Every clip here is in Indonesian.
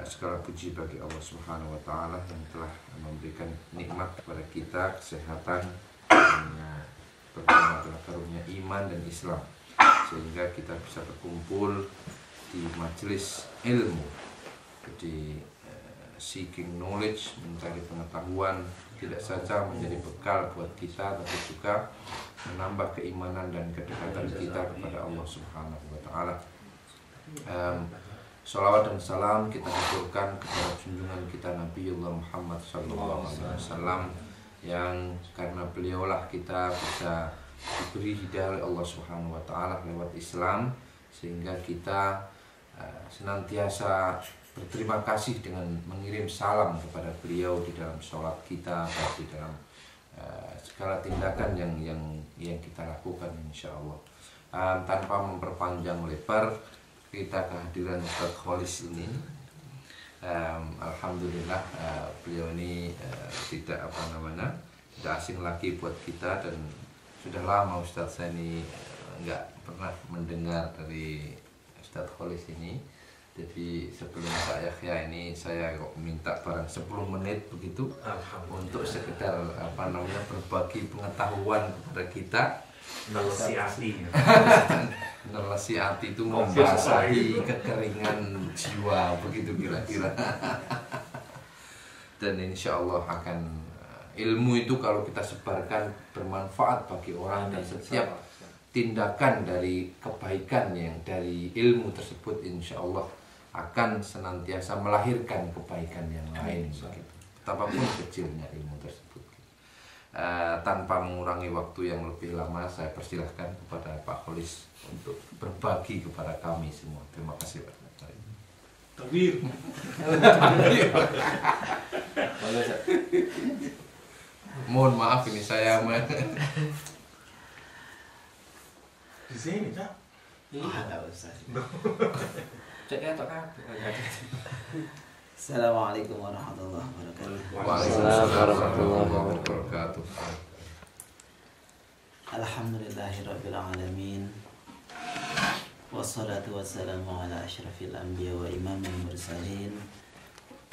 Segala puji bagi Allah Subhanahu wa Ta'ala yang telah memberikan nikmat kepada kita, kesehatan, dan pertama adalah karunia iman dan Islam, sehingga kita bisa berkumpul di majelis ilmu. Jadi seeking knowledge, mencari pengetahuan, tidak saja menjadi bekal buat kita, tapi juga menambah keimanan dan kedekatan kita kepada Allah Subhanahu wa Ta'ala. Salawat dan salam kita haturkan kepada junjungan kita Nabiullah Muhammad SAW, yang karena beliaulah kita bisa diberi hidayah oleh Allah Subhanahu wa Ta'ala lewat Islam, sehingga kita senantiasa berterima kasih dengan mengirim salam kepada beliau di dalam sholat kita, di dalam segala tindakan yang kita lakukan, insya Allah. Tanpa memperpanjang lebar, kita kehadiran Ustaz Kholis ini, alhamdulillah beliau ini tidak asing lagi buat kita, dan sudah lama Ustaz saya ini nggak pernah mendengar dari Ustaz Kholis ini. Jadi sebelum saya ini saya kok minta barang 10 menit begitu untuk sekedar berbagi pengetahuan kepada kita. Nerasiati itu membasahi kekeringan jiwa, begitu kira-kira. Dan insya Allah akan ilmu itu kalau kita sebarkan bermanfaat bagi orang, dan setiap tindakan dari kebaikan yang dari ilmu tersebut insya Allah akan senantiasa melahirkan kebaikan yang lain, begitu. Betapapun kecilnya ilmu tersebut. Tanpa mengurangi waktu yang lebih lama, saya persilahkan kepada Pak Kholis untuk berbagi kepada kami semua. Terima kasih Pak. Takbir. Mohon maaf ini saya di sini Cak. Ada Ustaz. Cek atau kan? Assalamualaikum warahmatullahi wabarakatuh. Waalaikumsalam warahmatullahi wabarakatuh. Alhamdulillahirabbil alamin. Wassalatu wassalamu ala asyrafil anbiya wa imamil mursalin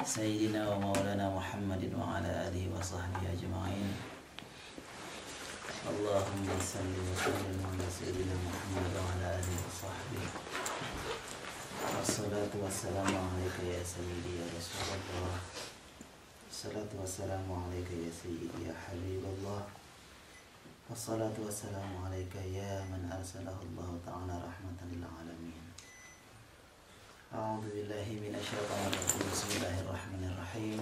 sayyidina wa maulana Muhammadin wa ala alihi wa sahbihi ajma'in. Allahumma salli wa sallim ala sayyidina Muhammad wa ala alihi wa sahbihi. Wassalatu wassalamu alaika ya sayyidi ya Rasulullah. Wassalatu wassalamu alaika ya sayyidi ya Habibullah. Wassalatu wassalamu alaika ya man arsalahu Allah ta'ala rahmatan lil alamin. A'udzu billahi minasyaitonir rajim. Bismillahirrahmanirrahim.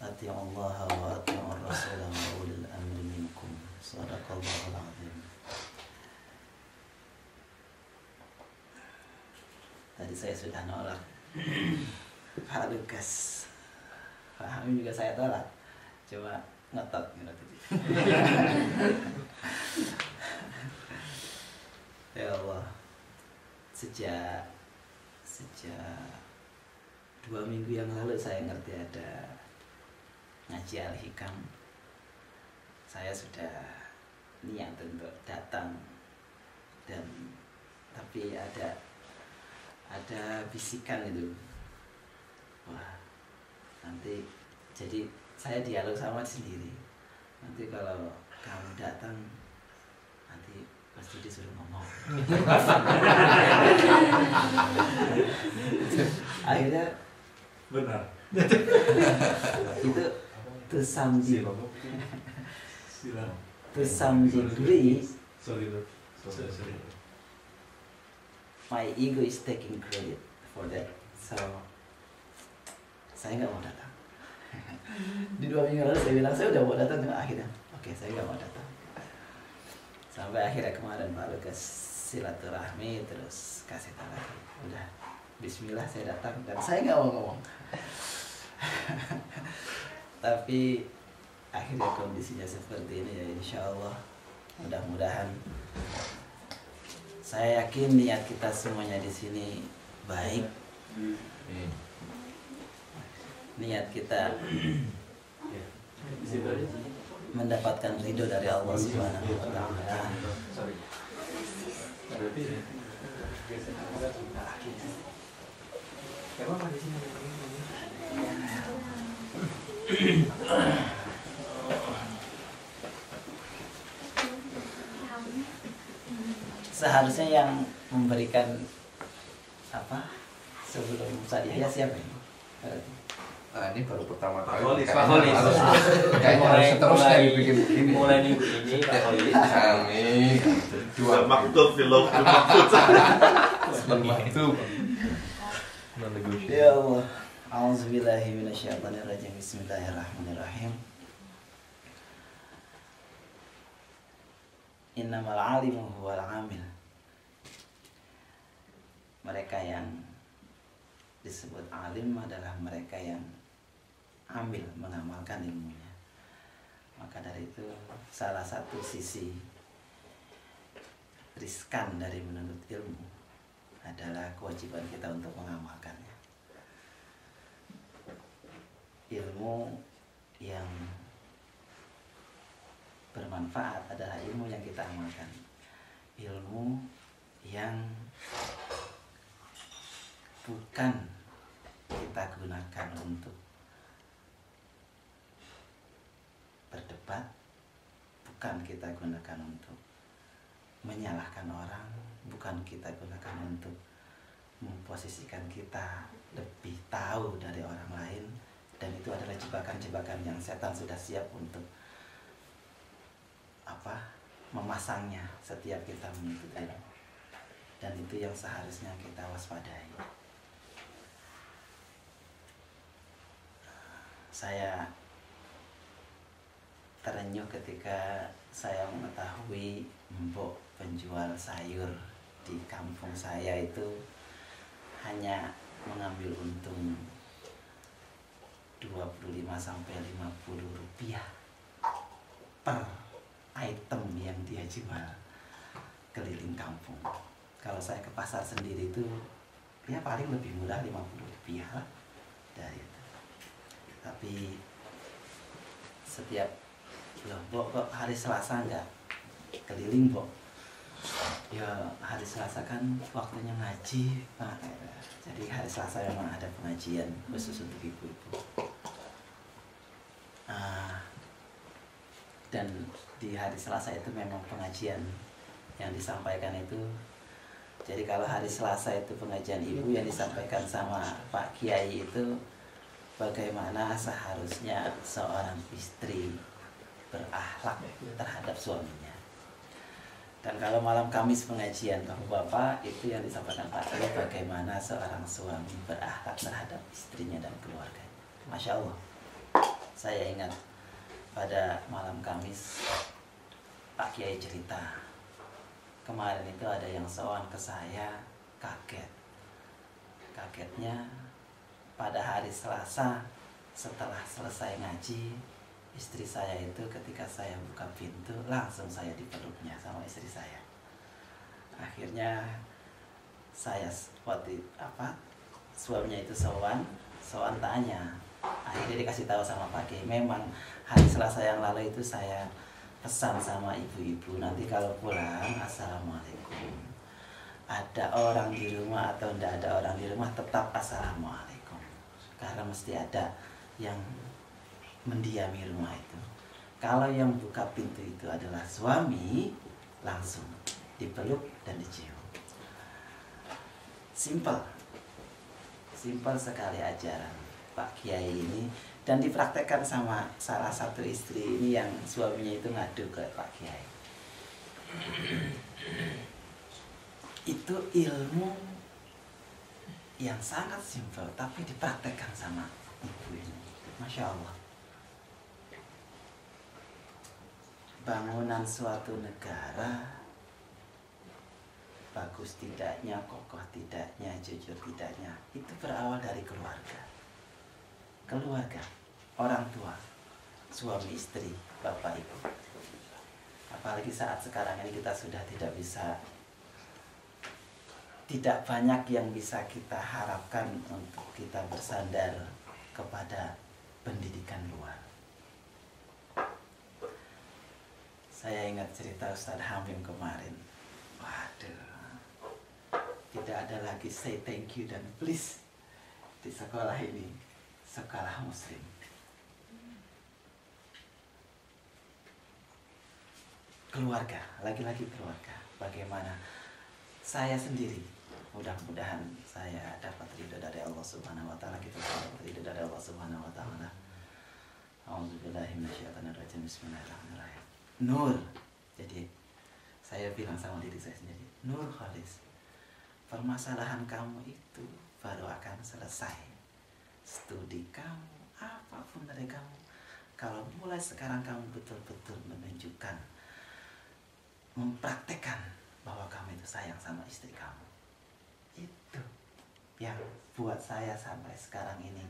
Atii'u Allah wa atii'ur rasul wa ulil amri minkum. Shadaqallahul azim. Tadi saya sudah nolak Pak Lukas, Pak Hamim juga saya tolak, cuma ngetot gitu. Ya Allah, sejak 2 minggu yang lalu saya ngerti ada ngaji Al-Hikam. Saya sudah niat untuk datang, dan tapi ada bisikan itu, wah nanti jadi saya dialog sama sendiri, nanti kalau kamu datang nanti pasti disuruh ngomong. Akhirnya Benar. itu to some degree my ego is taking credit for that, so saya nggak mau datang. Di 2 minggu lalu saya bilang saya udah mau datang, cuma akhirnya oke, saya nggak mau datang. Sampai akhirnya kemarin Pak Lukas silaturahmi, terus kasih tahu lagi, udah Bismillah saya datang, dan saya nggak mau ngomong. Tapi akhirnya kondisinya seperti ini, ya insya Allah mudah-mudahan. Saya yakin niat kita semuanya di sini baik. Niat kita mendapatkan ridho dari Allah Subhanahu wa Ta'ala. Gak apa-apa di sini. Seharusnya yang memberikan apa sebelum Sadiah siapa ini? Nah, ini baru pertama kali. Pak Holis. Kayaknya harus seterusnya dibikin begini. Mulai minggu ini Pak Holis. Amin. Dua maktub film maktub. Maktub. Ya Allah. A'udzubillahi minasyaitonirrajim. Bismillahirrahmanirrahim. Innamal alimu huwal amil. Mereka yang disebut alim adalah mereka yang ambil mengamalkan ilmunya. Maka dari itu salah satu sisi riskan dari menuntut ilmu adalah kewajiban kita untuk mengamalkannya. Ilmu yang bermanfaat adalah ilmu yang kita amalkan. Ilmu yang bukan kita gunakan untuk berdebat, bukan kita gunakan untuk menyalahkan orang, bukan kita gunakan untuk memposisikan kita lebih tahu dari orang lain, dan itu adalah jebakan-jebakan yang setan sudah siap untuk memasangnya setiap kita menuntut ilmu, dan itu yang seharusnya kita waspadai. Saya terenyuh ketika saya mengetahui mbok penjual sayur di kampung saya itu hanya mengambil untung 25 sampai 50 rupiah per item yang dia jual keliling kampung. Kalau saya ke pasar sendiri itu ya paling lebih murah 50 rupiah lah dari itu. Tapi setiap loh, Bok, kok hari Selasa enggak keliling, Bok? Ya hari Selasa kan waktunya ngaji, Pak. Jadi hari Selasa memang ada pengajian khusus untuk ibu-ibu. Dan di hari Selasa itu memang pengajian yang disampaikan itu. Jadi kalau hari Selasa itu pengajian ibu yang disampaikan sama Pak Kiai itu bagaimana seharusnya seorang istri berakhlak terhadap suaminya. Dan kalau malam Kamis pengajian Bapak-bapak itu yang disampaikan Pak Kiai bagaimana seorang suami berakhlak terhadap istrinya dan keluarganya. Masya Allah. Saya ingat pada malam Kamis Pak Kiai cerita kemarin itu ada yang sowan ke saya, kagetnya pada hari Selasa setelah selesai ngaji, istri saya itu ketika saya buka pintu langsung saya dipeluknya sama istri saya. Akhirnya saya suaminya itu sowan tanya. Akhirnya dikasih tahu sama Pak Kiai, memang hari Selasa yang lalu itu saya pesan sama ibu-ibu, nanti kalau pulang assalamualaikum. Ada orang di rumah atau tidak ada orang di rumah tetap assalamualaikum, karena mesti ada yang mendiami rumah itu. Kalau yang buka pintu itu adalah suami, langsung dipeluk dan dicium. Simpel sekali ajaran Pak Kiai ini, dan dipraktekkan sama salah satu istri ini yang suaminya itu ngadu ke Pak Kiai. Itu ilmu yang sangat simpel tapi dipraktekkan sama ibu ini. Masya Allah. Bangunan suatu negara bagus tidaknya, kokoh tidaknya, jujur tidaknya, itu berawal dari keluarga, orang tua, suami istri, bapak ibu. Apalagi saat sekarang ini kita sudah tidak banyak yang bisa kita harapkan untuk kita bersandar kepada pendidikan luar. Saya ingat cerita Ustadz Hamim kemarin. Waduh, tidak ada lagi say thank you dan please di sekolah ini, sekolah muslim. Keluarga, lagi-lagi keluarga. Bagaimana saya sendiri, mudah-mudahan saya dapat ridho dari Allah Subhanahu wa taala, kita dapat ridho dari Allah Subhanahu wa taala. A'udzubillahi minasyaitonirrajim. Bismillahirrahmanirrahim. Nur. Jadi saya bilang sama diri saya sendiri, Nur Khalis, permasalahan kamu itu baru akan selesai. Studi kamu, apapun dari kamu, kalau mulai sekarang kamu betul-betul menunjukkan, mempraktekkan bahwa kamu itu sayang sama istri kamu, itu yang buat saya sampai sekarang ini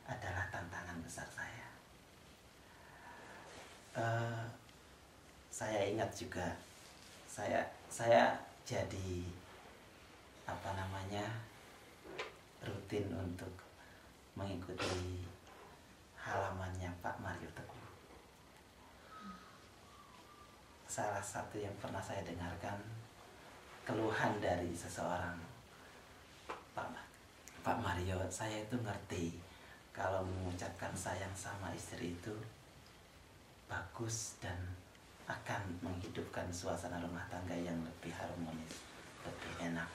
adalah tantangan besar saya. Saya ingat juga saya jadi rutin untuk mengikuti halamannya Pak Mario Teguh. Salah satu yang pernah saya dengarkan keluhan dari seseorang, Pak Mario, saya itu ngerti kalau mengucapkan sayang sama istri itu bagus dan akan menghidupkan suasana rumah tangga yang lebih harmonis, lebih enak.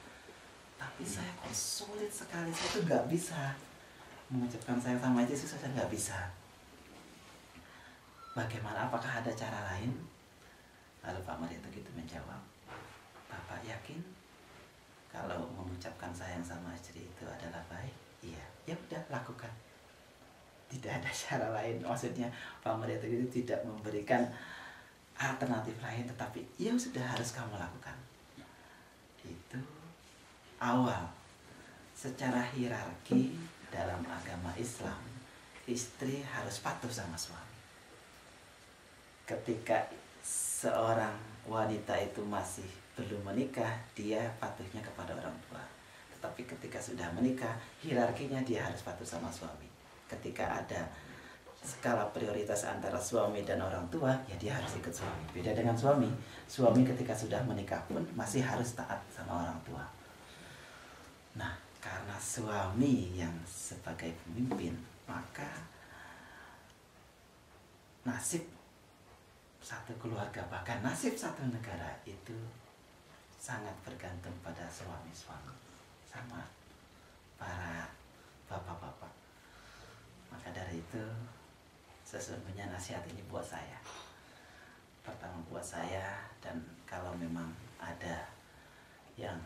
Tapi saya kok sulit sekali, saya tuh nggak bisa mengucapkan sayang sama istri, saya nggak bisa. Bagaimana? Apakah ada cara lain? Lalu Pak Mario itu gitu menjawab, Bapak yakin kalau mengucapkan sayang sama istri itu adalah baik? Iya, ya udah lakukan. Tidak ada cara lain. Maksudnya Pak Mario itu tidak memberikan alternatif lain, tetapi ya sudah harus kamu lakukan. Itu awal. Secara hierarki dalam agama Islam, istri harus patuh sama suami. Ketika seorang wanita itu masih belum menikah, dia patuhnya kepada orang tua. Tetapi ketika sudah menikah, hierarkinya dia harus patuh sama suami. Ketika ada skala prioritas antara suami dan orang tua, ya dia harus ikut suami. Beda dengan suami. Suami ketika sudah menikah pun masih harus taat sama orang tua. Nah, karena suami yang sebagai pemimpin, maka nasib satu keluarga, bahkan nasib satu negara itu sangat bergantung pada suami-suami sama para bapak-bapak. Maka dari itu sesungguhnya nasihat ini buat saya. Pertama buat saya, dan kalau memang ada yang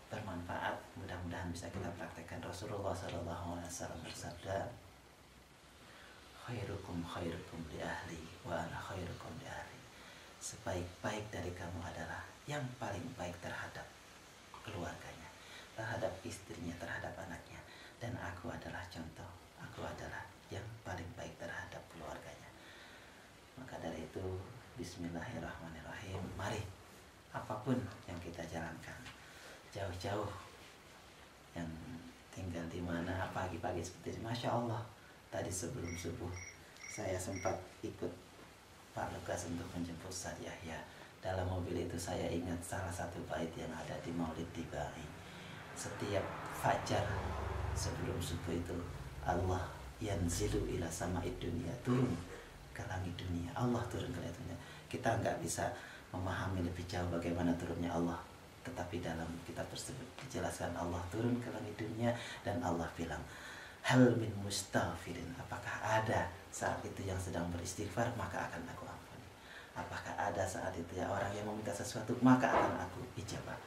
bermanfaat, mudah-mudahan bisa kita praktekkan. Rasulullah SAW bersabda, khairukum khairukum li ahli wa ana khairukum li ahli. Sebaik-baik dari kamu adalah yang paling baik terhadap keluarganya, terhadap istrinya, terhadap anaknya. Dan aku adalah contoh, aku adalah yang paling baik terhadap keluarganya. Maka dari itu, bismillahirrahmanirrahim. Mari, apapun yang kita jalankan, jauh-jauh, yang tinggal di mana pagi-pagi seperti ini, Masya Allah, tadi sebelum subuh saya sempat ikut Pak Lukas untuk menjemput Ustaz Yahya. Dalam mobil itu saya ingat salah satu bait yang ada di Maulid Tibai. Setiap fajar sebelum subuh itu, Allah yanzilu ila sama'id dunia, turun ke langit dunia. Allah turun ke langit dunia. Kita nggak bisa memahami lebih jauh bagaimana turunnya Allah, tetapi dalam kitab tersebut dijelaskan Allah turun ke langit dunia dan Allah bilang, hal min mustaghfirin, apakah ada saat itu yang sedang beristighfar, maka akan aku ampuni. Apakah ada saat itu ya orang yang meminta sesuatu, maka akan aku ijabah.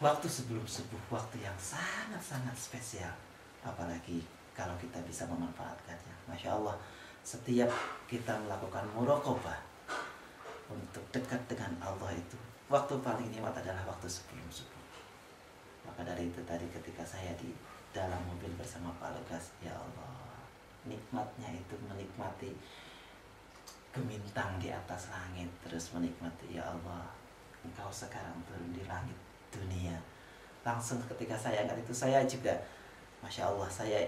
Waktu sebelum subuh, waktu yang sangat-sangat spesial, apalagi kalau kita bisa memanfaatkannya. Masya Allah, setiap kita melakukan muraqabah untuk dekat dengan Allah itu, waktu paling nikmat adalah waktu sebelum subuh. Maka dari itu tadi ketika saya di dalam mobil bersama Pak Lukas, ya Allah, nikmatnya itu menikmati gemintang di atas langit, terus menikmati, ya Allah, Engkau sekarang turun di langit dunia. Langsung ketika saya ingat itu, saya juga, Masya Allah, saya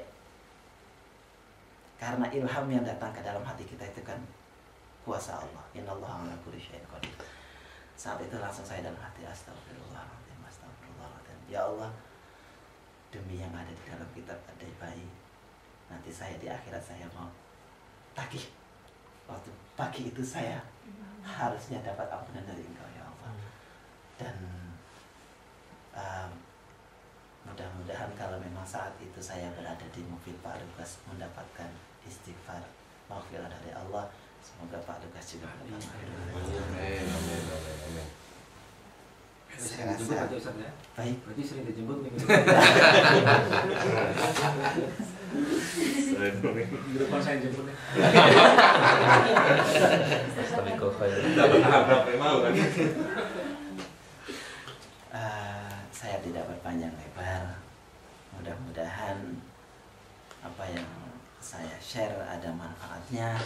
karena ilham yang datang ke dalam hati kita itu kan kuasa Allah. Innallaha ala kulli syai'in qadir. Saat itu langsung saya dalam hati, astagfirullahaladzim, astagfirullahaladzim. Ya Allah, demi yang ada di dalam kitab Ad-Daibai. Nanti saya di akhirat saya mau tagih. Waktu pagi itu saya harusnya dapat ampunan dari Engkau ya Allah. Dan mudah-mudahan kalau memang saat itu saya berada di mobil Pak Lukas mendapatkan istighfar maghfirah dari Allah, semoga Pak Lukas juga mendapatkan. Amin. Saya rasa baik. Berarti sering dijemput nih. Di depan saya jemput nih. Tapi kok kayak mau kan? Saya tidak berpanjang lebar. Mudah-mudahan apa yang saya share ada manfaatnya.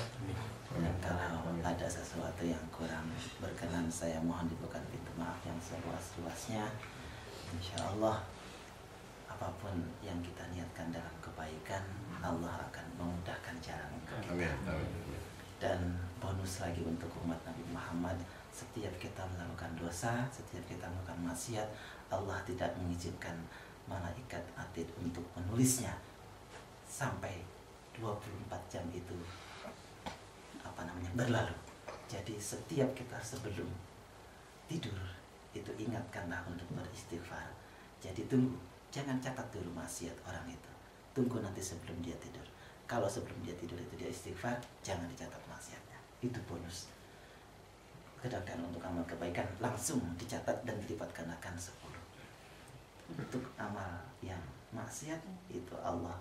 Dan kalau ada sesuatu yang kurang berkenan, saya mohon dibukakan pintu maaf yang seluas-luasnya. Insya Allah apapun yang kita niatkan dalam kebaikan, Allah akan memudahkan jalan untuk kita. Dan bonus lagi untuk umat Nabi Muhammad, setiap kita melakukan dosa, setiap kita melakukan maksiat, Allah tidak mengizinkan malaikat atid untuk menulisnya sampai 24 jam itu berlalu. Jadi setiap kita sebelum tidur itu ingatkanlah untuk beristighfar. Jadi tunggu, jangan catat dulu maksiat orang itu, tunggu nanti sebelum dia tidur. Kalau sebelum dia tidur itu dia istighfar, jangan dicatat maksiatnya. Itu bonus. Sedangkan untuk amal kebaikan langsung dicatat dan dilipat gandakan 10. Untuk amal yang maksiat itu Allah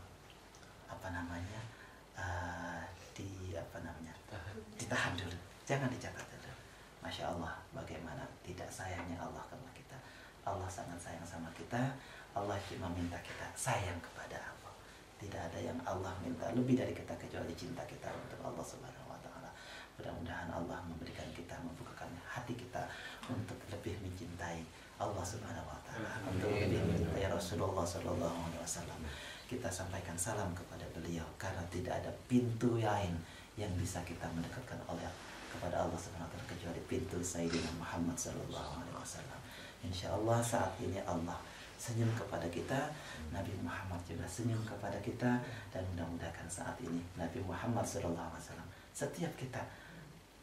ditahan dulu, jangan dicatat dulu. Masya Allah, bagaimana tidak sayangnya Allah kepada kita. Allah sangat sayang sama kita. Allah cuma minta kita sayang kepada Allah. Tidak ada yang Allah minta lebih dari kita kecuali cinta kita untuk Allah Subhanahu wa Ta'ala. Mudah-mudahan Allah memberikan kita, membukakan hati kita untuk lebih mencintai Allah Subhanahu wa Ta'ala, untuk lebih mencintai Rasulullah Sallallahu Alaihi Wasallam. Kita sampaikan salam kepada beliau karena tidak ada pintu lain yang bisa kita mendekatkan kepada Allah Subhanahu wa Ta'ala kecuali pintu Sayyidina Muhammad Sallallahu Alaihi Wasallam. Insya Allah saat ini Allah senyum kepada kita, Nabi Muhammad juga senyum kepada kita, dan mudah-mudahan saat ini Nabi Muhammad Sallallahu Alaihi Wasallam, setiap kita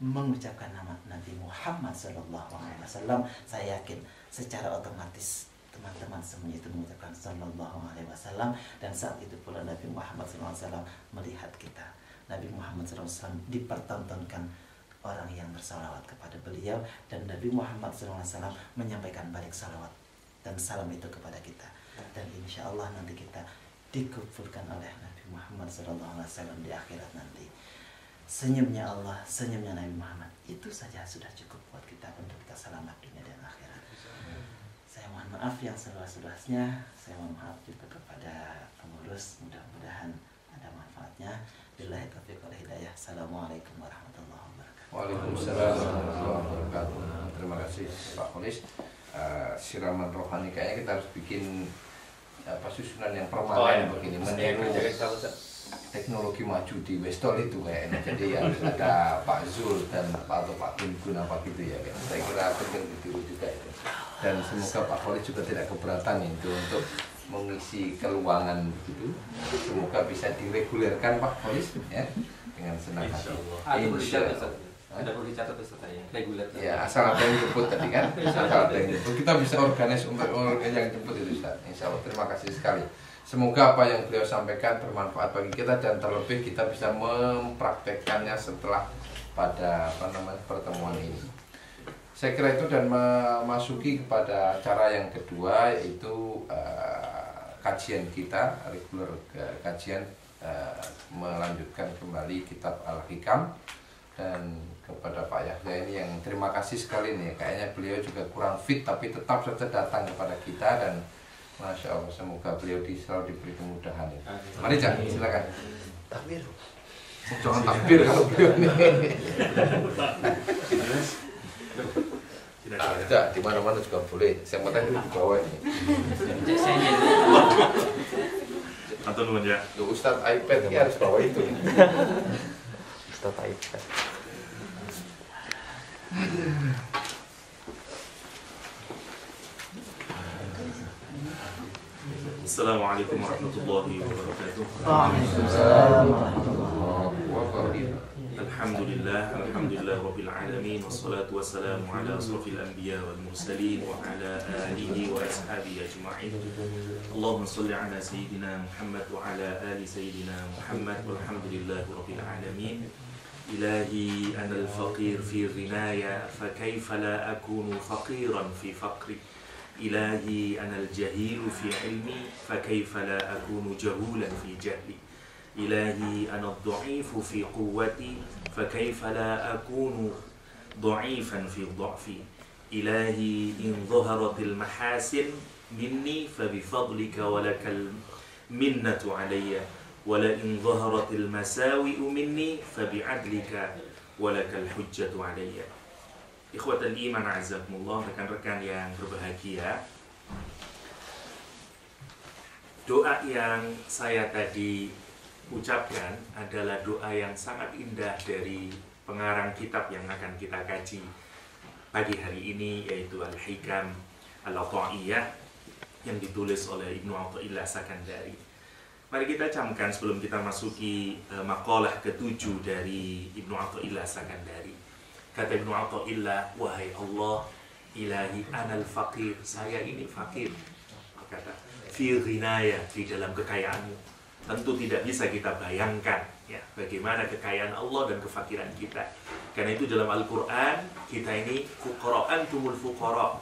mengucapkan nama Nabi Muhammad Sallallahu Alaihi Wasallam, saya yakin secara otomatis teman-teman semuanya itu mengucapkan Sallallahu Alaihi Wasallam, dan saat itu pula Nabi Muhammad Sallallahu Alaihi Wasallam melihat kita. Nabi Muhammad Sallallahu Alaihi Wasallam dipertontonkan orang yang bersalawat kepada beliau, dan Nabi Muhammad Sallallahu Alaihi Wasallam menyampaikan balik salawat dan salam itu kepada kita. Dan insya Allah nanti kita dikumpulkan oleh Nabi Muhammad Sallallahu Alaihi Wasallam di akhirat nanti. Senyumnya Allah, senyumnya Nabi Muhammad, itu saja sudah cukup buat kita untuk kita selamat dunia dan akhirat. Saya mohon maaf yang seluas-luasnya. Saya mohon maaf juga kepada pengurus. Mudah-mudahan ada manfaatnya. Billahi taufiq wal hidayah. Assalamualaikum warahmatullahi wabarakatuh. Waalaikumsalam warahmatullahi wabarakatuh. Terima kasih Pak Kholis. Siraman rohani kayaknya kita harus bikin susunan yang permanen begini, meniru teknologi maju di Westol itu kayaknya. Jadi harus ada Pak Zul dan Pak Gun Gun apa gitu ya. Saya kira penting ditiru juga itu. Dan semoga Pak Kholis juga tidak keberatan itu untuk mengisi keluangan begitu. Semoga bisa diregulerkan Pak Kholis ya, dengan senang hati. Ada perlu dicatat Ustaz ya, reguler. Ya, asal ada yang jemput tadi kan. Asal ada yang jemput. Kita bisa organis untuk orang yang jemput itu Ustaz. Insya Allah, terima kasih sekali. Semoga apa yang beliau sampaikan bermanfaat bagi kita, dan terlebih kita bisa mempraktekkannya setelah pada pertemuan ini. Saya kira itu, dan memasuki kepada cara yang kedua, yaitu kajian kita, reguler kajian, melanjutkan kembali kitab Al-Hikam. Dan kepada Pak Yahya ini yang terima kasih sekali nih, kayaknya beliau juga kurang fit tapi tetap saja datang kepada kita, dan Masya Allah, semoga beliau selalu diberi kemudahan. Mari Cak, silakan. Takbir. Jangan takbir kalau beliau nih. Tidak, di mana-mana juga boleh. Saya mau tanya di bawah ini. Atau nuwun ya. Ustadz iPad ini harus bawa itu. Ustadz iPad. Assalamualaikum warahmatullahi wabarakatuh. Waalaikumsalam warahmatullahi wabarakatuh. Alhamdulillah Rabbil Alamin. Wassalatu wassalamu ala asrafil anbiya wal mursalin wa ala alihi wa ashabihi ajma'in. Allahumma salli ala Sayyidina Muhammad wa ala ali Sayyidina Muhammad. Walhamdulillahi Rabbil Alamin. Ilahi anal faqir fi ghinaya, fa kaifa la akunu faqiran fi faqri. Ilahi anal jahilu fi ilmi, fa kaifa la akunu jahulan fi jahli. Ilahi anad dha'ifu fi quwwati, fa kaifa la akunu dha'ifan fi dha'fi. Ilahi in dhaharatil mahasin minni, fa bifadlika walakal minnatu alayya. Wala in dhaharatil masawi'u minni, fa bi'adlika walakal hujjatu alayya. Ikhwatal iman azakumullah, rekan-rekan yang berbahagia. Doa yang saya tadi ucapkan adalah doa yang sangat indah dari pengarang kitab yang akan kita kaji pagi hari ini, yaitu Al-Hikam Al-Ata'iyah yang ditulis oleh Ibnu Athaillah Sakandari. Mari kita camkan sebelum kita masuki makalah ke-7 dari Ibnu Athaillah Sakandari. Kata Ibnu Athaillah, wahai Allah, ilahi anal faqir, saya ini fakir. Kata, fi ghinaya, di dalam kekayaanmu. Tentu tidak bisa kita bayangkan ya bagaimana kekayaan Allah dan kefakiran kita. Karena itu dalam Al-Quran kita ini fuqara antumul fuqara.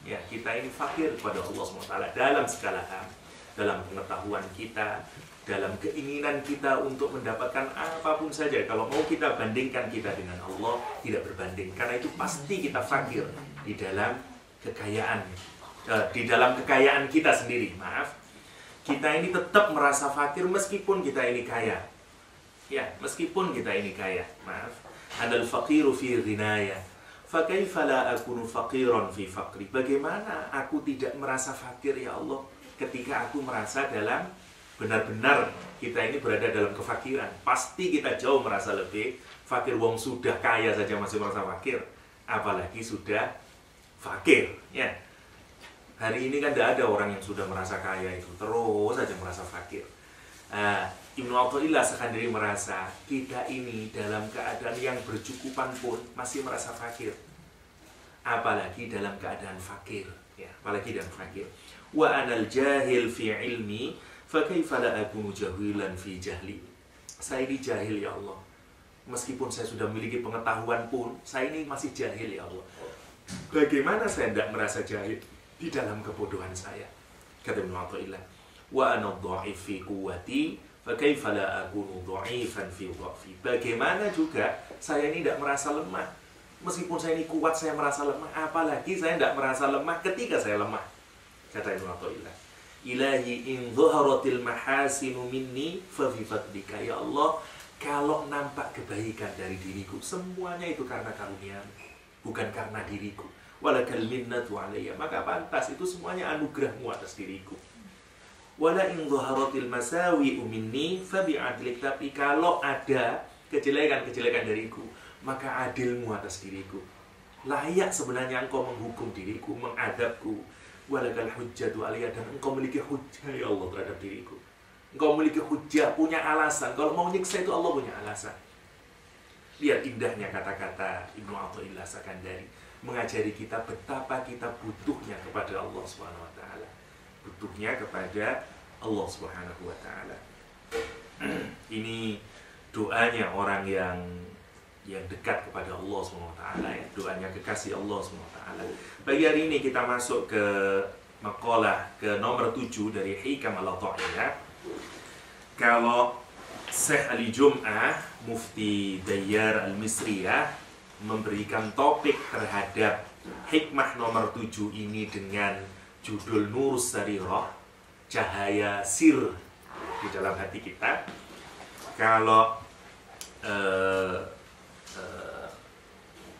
Ya, kita ini fakir kepada Allah SWT dalam segala hal, dalam pengetahuan kita, dalam keinginan kita untuk mendapatkan apapun saja. Kalau mau kita bandingkan kita dengan Allah, tidak berbanding. Karena itu pasti kita fakir di dalam kekayaan, di dalam kekayaan kita sendiri. Maaf. Kita ini tetap merasa fakir meskipun kita ini kaya. Ya, meskipun kita ini kaya. Maaf. Anal faqiru fi ghinaya, fa kaifa la akunu faqiran fi faqri. Bagaimana aku tidak merasa fakir ya Allah ketika aku merasa dalam benar-benar kita ini berada dalam kefakiran. Pasti kita jauh merasa lebih fakir. Wong sudah kaya saja masih merasa fakir, apalagi sudah fakir, ya. Hari ini kan tidak ada orang yang sudah merasa kaya itu terus saja merasa fakir. Ibnu Athaillah Sakandari merasa kita ini dalam keadaan yang bercukupan pun masih merasa fakir, apalagi dalam keadaan fakir, ya, apalagi dalam fakir. Wa anal jahil fi ilmi, fa kaifa la akunu jahilan fi jahli. Saya ini jahil ya Allah. Meskipun saya sudah memiliki pengetahuan pun, saya ini masih jahil ya Allah. Bagaimana saya tidak merasa jahil di dalam kebodohan saya? Kata Ibnu Athaillah, wa ana dha'if fi quwwati, fa kaifa la akunu dha'ifan fi dha'fi. Bagaimana juga saya ini tidak merasa lemah. Meskipun saya ini kuat, saya merasa lemah, apalagi saya tidak merasa lemah ketika saya lemah. Kata Ibnu Athaillah, ilahi in dhaharatil mahasinu minni fa fi fadlika. Ya Allah, kalau nampak kebaikan dari diriku, semuanya itu karena karunia-Mu, bukan karena diriku. Walakal minnatu alayya, maka pantas itu semuanya anugerah-Mu atas diriku. Wala in dhaharatil masawi'u minni fa bi'adlik. Tapi kalau ada kejelekan-kejelekan dariku, maka adil-Mu atas diriku. Layak sebenarnya Engkau menghukum diriku, mengadabku. Walakal hujjatu alayya, dan Engkau memiliki hujjah ya Allah terhadap diriku. Engkau memiliki hujjah, punya alasan. Kalau mau nyiksa itu Allah punya alasan. Lihat indahnya kata-kata Ibnu Athaillah Sakandari, mengajari kita betapa kita butuhnya kepada Allah Subhanahu wa taala. Butuhnya kepada Allah Subhanahu wa taala. Ini doanya orang yang dekat kepada Allah Subhanahu wa taala, ya. Doanya kekasih Allah Subhanahu wa taala. Pagi hari ini kita masuk ke makalah ke nomor 7 dari Hikam Al-Ata'iyah. Kalau Syekh Ali Jum'ah, Mufti Dayyar Al-Misriyah, memberikan topik terhadap hikmah nomor 7 ini dengan judul Nurus Sarirah, cahaya sir di dalam hati kita. Kalau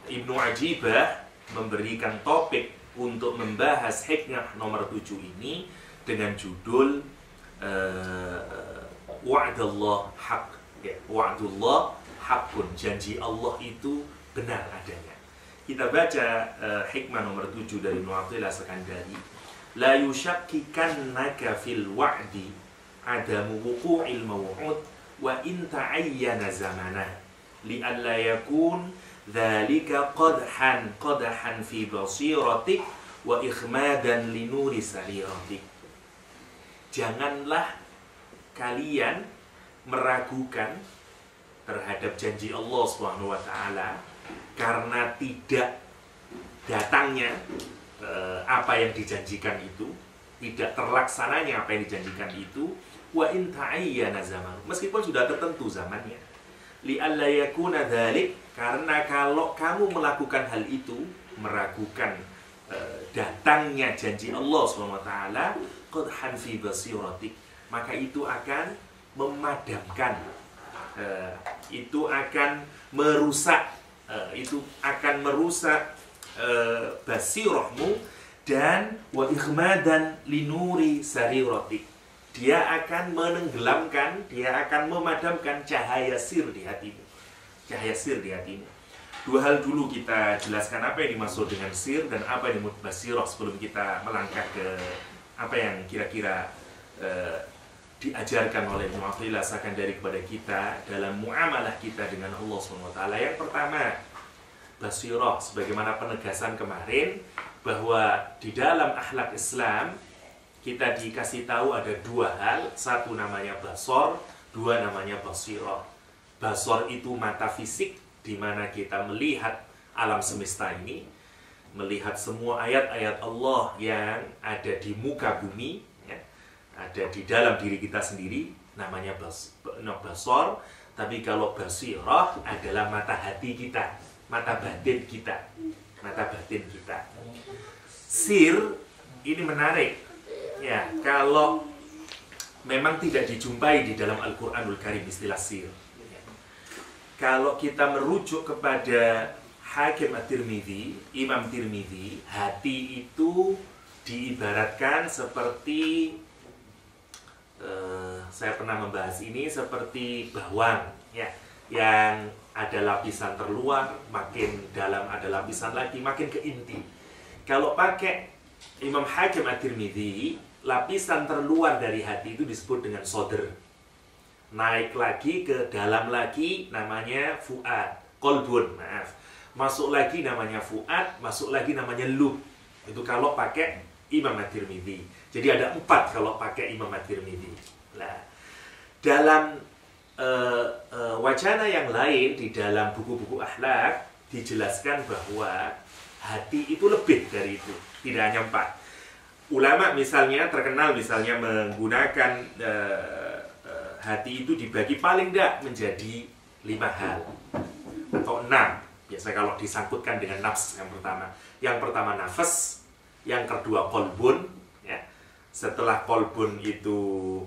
Ibnu Ajibah memberikan topik untuk membahas hikmah nomor 7 ini dengan judul Wa'dallah haq, ya, Wa'dullah haqqun, janji Allah itu benar adanya. Kita baca hikmah nomor 7 dari Ibnu Athaillah Sakandari. la yushakkikannaka fil wa'di adamu wuqu'il maw'ud wa in ta'ayyana zamana li'alla yakun dzalika qadhan fi basiratik wa ikhmadan li nuri sariratik. Janganlah kalian meragukan terhadap janji Allah Subhanahu wa taala karena tidak datangnya apa yang dijanjikan itu, tidak terlaksananya apa yang dijanjikan itu, wa in ta'ayyana zaman, meskipun sudah tertentu zamannya. Li alla yakuna dzalik, karena kalau kamu melakukan hal itu, meragukan datangnya janji Allah Subhanahu wa taala, qadhan fi basiratik, maka itu akan memadamkan, itu akan merusak, basirahmu, dan wa ikhmadan linuri sariratik, dia akan menenggelamkan, dia akan memadamkan cahaya sir di hatimu. Cahaya sir di hatimu. Dua hal dulu kita jelaskan apa yang dimaksud dengan sir dan apa yang dimaksud basirah sebelum kita melangkah ke apa yang kira-kira diajarkan oleh Ibnu Athaillah Sakandari kepada kita dalam muamalah kita dengan Allah SWT. Yang pertama, basirah, sebagaimana penegasan kemarin bahwa di dalam akhlak Islam kita dikasih tahu ada dua hal, satu namanya basor, dua namanya basirah. Basor itu mata fisik, di mana kita melihat alam semesta ini, melihat semua ayat-ayat Allah yang ada di muka bumi, ya, ada di dalam diri kita sendiri, namanya basor. Tapi kalau basirah adalah mata hati kita, mata batin kita, mata batin kita. Sir ini menarik, ya, kalau memang tidak dijumpai di dalam Al-Quranul Karim istilah sir. Kalau kita merujuk kepada Hakim At-Tirmidzi, Imam Tirmidzi, hati itu diibaratkan seperti saya pernah membahas ini, seperti bawang, ya, yang ada lapisan terluar, makin dalam ada lapisan lagi, makin ke inti. Kalau pakai Imam Hakim At-Tirmidzi, lapisan terluar dari hati itu disebut dengan sodr. Naik lagi ke dalam lagi namanya fuad, kolbun, maaf. Masuk lagi namanya fuad, masuk lagi namanya lub. Itu kalau pakai Imam At-Tirmidzi. Jadi ada 4 kalau pakai Imam At-Tirmidzi. Nah, dalam wacana yang lain di dalam buku-buku akhlak dijelaskan bahwa hati itu lebih dari itu, tidak hanya 4. Ulama misalnya terkenal misalnya menggunakan hati itu dibagi paling tidak menjadi 5 hal atau 6. Biasa kalau disangkutkan dengan nafs yang pertama. Yang pertama nafas, yang kedua kolbun, ya. Setelah kolbun itu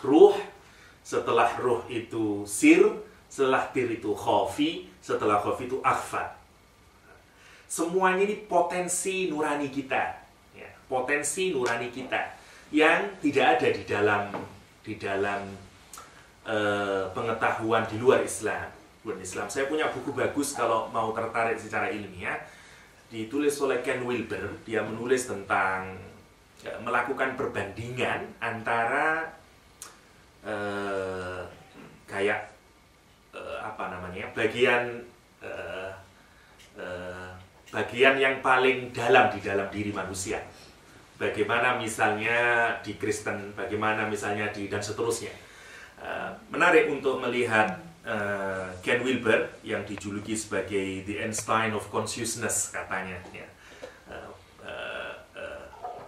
ruh, setelah ruh itu sir, setelah tir itu khofi, setelah khofi itu akhfa. Semuanya ini potensi nurani kita, ya. Potensi nurani kita yang tidak ada di dalam pengetahuan di luar Islam. Saya punya buku bagus kalau mau tertarik secara ilmiah, ditulis oleh Ken Wilber. Dia menulis tentang melakukan perbandingan antara bagian yang paling dalam di dalam diri manusia. Bagaimana misalnya di Kristen, bagaimana misalnya dan seterusnya. Menarik untuk melihat Ken Wilber yang dijuluki sebagai The Einstein of Consciousness katanya, ya.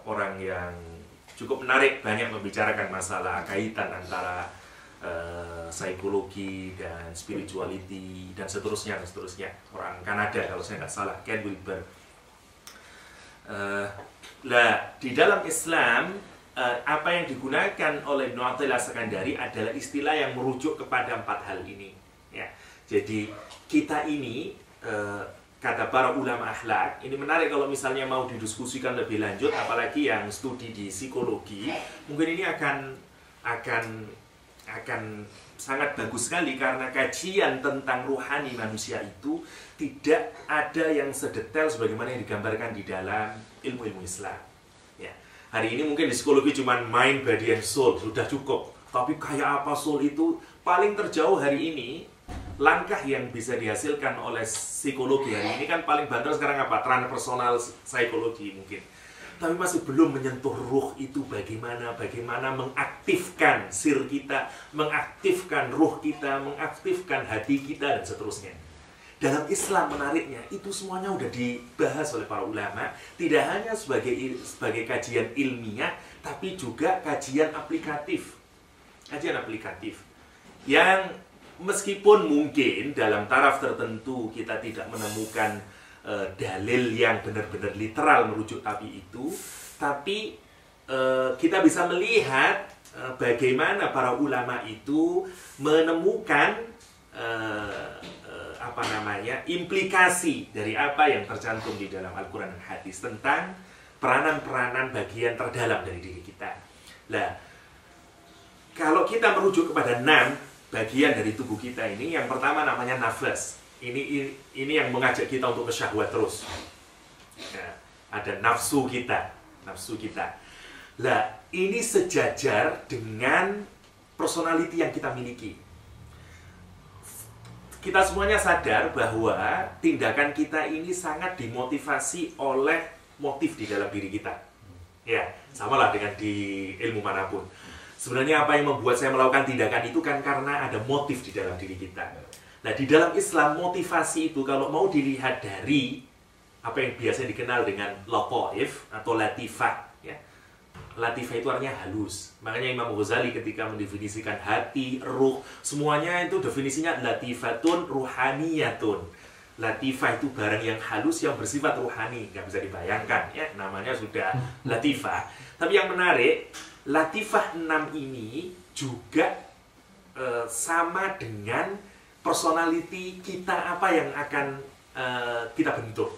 Orang yang cukup menarik, banyak membicarakan masalah kaitan antara psikologi dan spirituality dan seterusnya. Orang Kanada kalau saya nggak salah, Ken Wilber. Di dalam Islam apa yang digunakan oleh Ibnu Athaillah Sakandari adalah istilah yang merujuk kepada 4 hal ini, ya. Jadi kita ini kata para ulama akhlak, ini menarik kalau misalnya mau didiskusikan lebih lanjut, apalagi yang studi di psikologi, mungkin ini akan akan sangat bagus sekali, karena kajian tentang ruhani manusia itu tidak ada yang sedetail sebagaimana yang digambarkan di dalam ilmu-ilmu Islam. Ya. Hari ini mungkin di psikologi cuma mind, body, and soul sudah cukup. Tapi kayak apa soul itu paling terjauh hari ini. Langkah yang bisa dihasilkan oleh psikologi hari ini kan paling banter sekarang apa? Transpersonal psikologi mungkin. Tapi masih belum menyentuh ruh itu bagaimana mengaktifkan sir kita, mengaktifkan ruh kita, mengaktifkan hati kita, dan seterusnya. Dalam Islam menariknya, itu semuanya udah dibahas oleh para ulama, tidak hanya sebagai kajian ilmiah, tapi juga kajian aplikatif. Kajian aplikatif. Yang meskipun mungkin dalam taraf tertentu kita tidak menemukan dalil yang benar-benar literal merujuk tapi itu, tapi kita bisa melihat bagaimana para ulama itu menemukan implikasi dari apa yang tercantum di dalam Al-Quran dan hadis tentang peranan-peranan bagian terdalam dari diri kita. Nah, kalau kita merujuk kepada 6 bagian dari tubuh kita ini, yang pertama namanya nafas. Ini yang mengajak kita untuk bersyahwat terus. Ya, ada nafsu kita. Lah, ini sejajar dengan personality yang kita miliki. Kita semuanya sadar bahwa tindakan kita ini sangat dimotivasi oleh motif di dalam diri kita. Ya, samalah dengan di ilmu manapun. Sebenarnya apa yang membuat saya melakukan tindakan itu kan karena ada motif di dalam diri kita. Nah, di dalam Islam, motivasi itu kalau mau dilihat dari apa yang biasanya dikenal dengan lataif atau latifah. Ya. Latifah itu artinya halus. Makanya Imam Ghazali ketika mendefinisikan hati, ruh, semuanya itu definisinya latifatun ruhaniyatun. Latifah itu barang yang halus yang bersifat ruhani. Nggak bisa dibayangkan, ya, namanya sudah latifah. Tapi yang menarik, latifah 6 ini juga sama dengan personality kita, apa yang akan kita bentuk.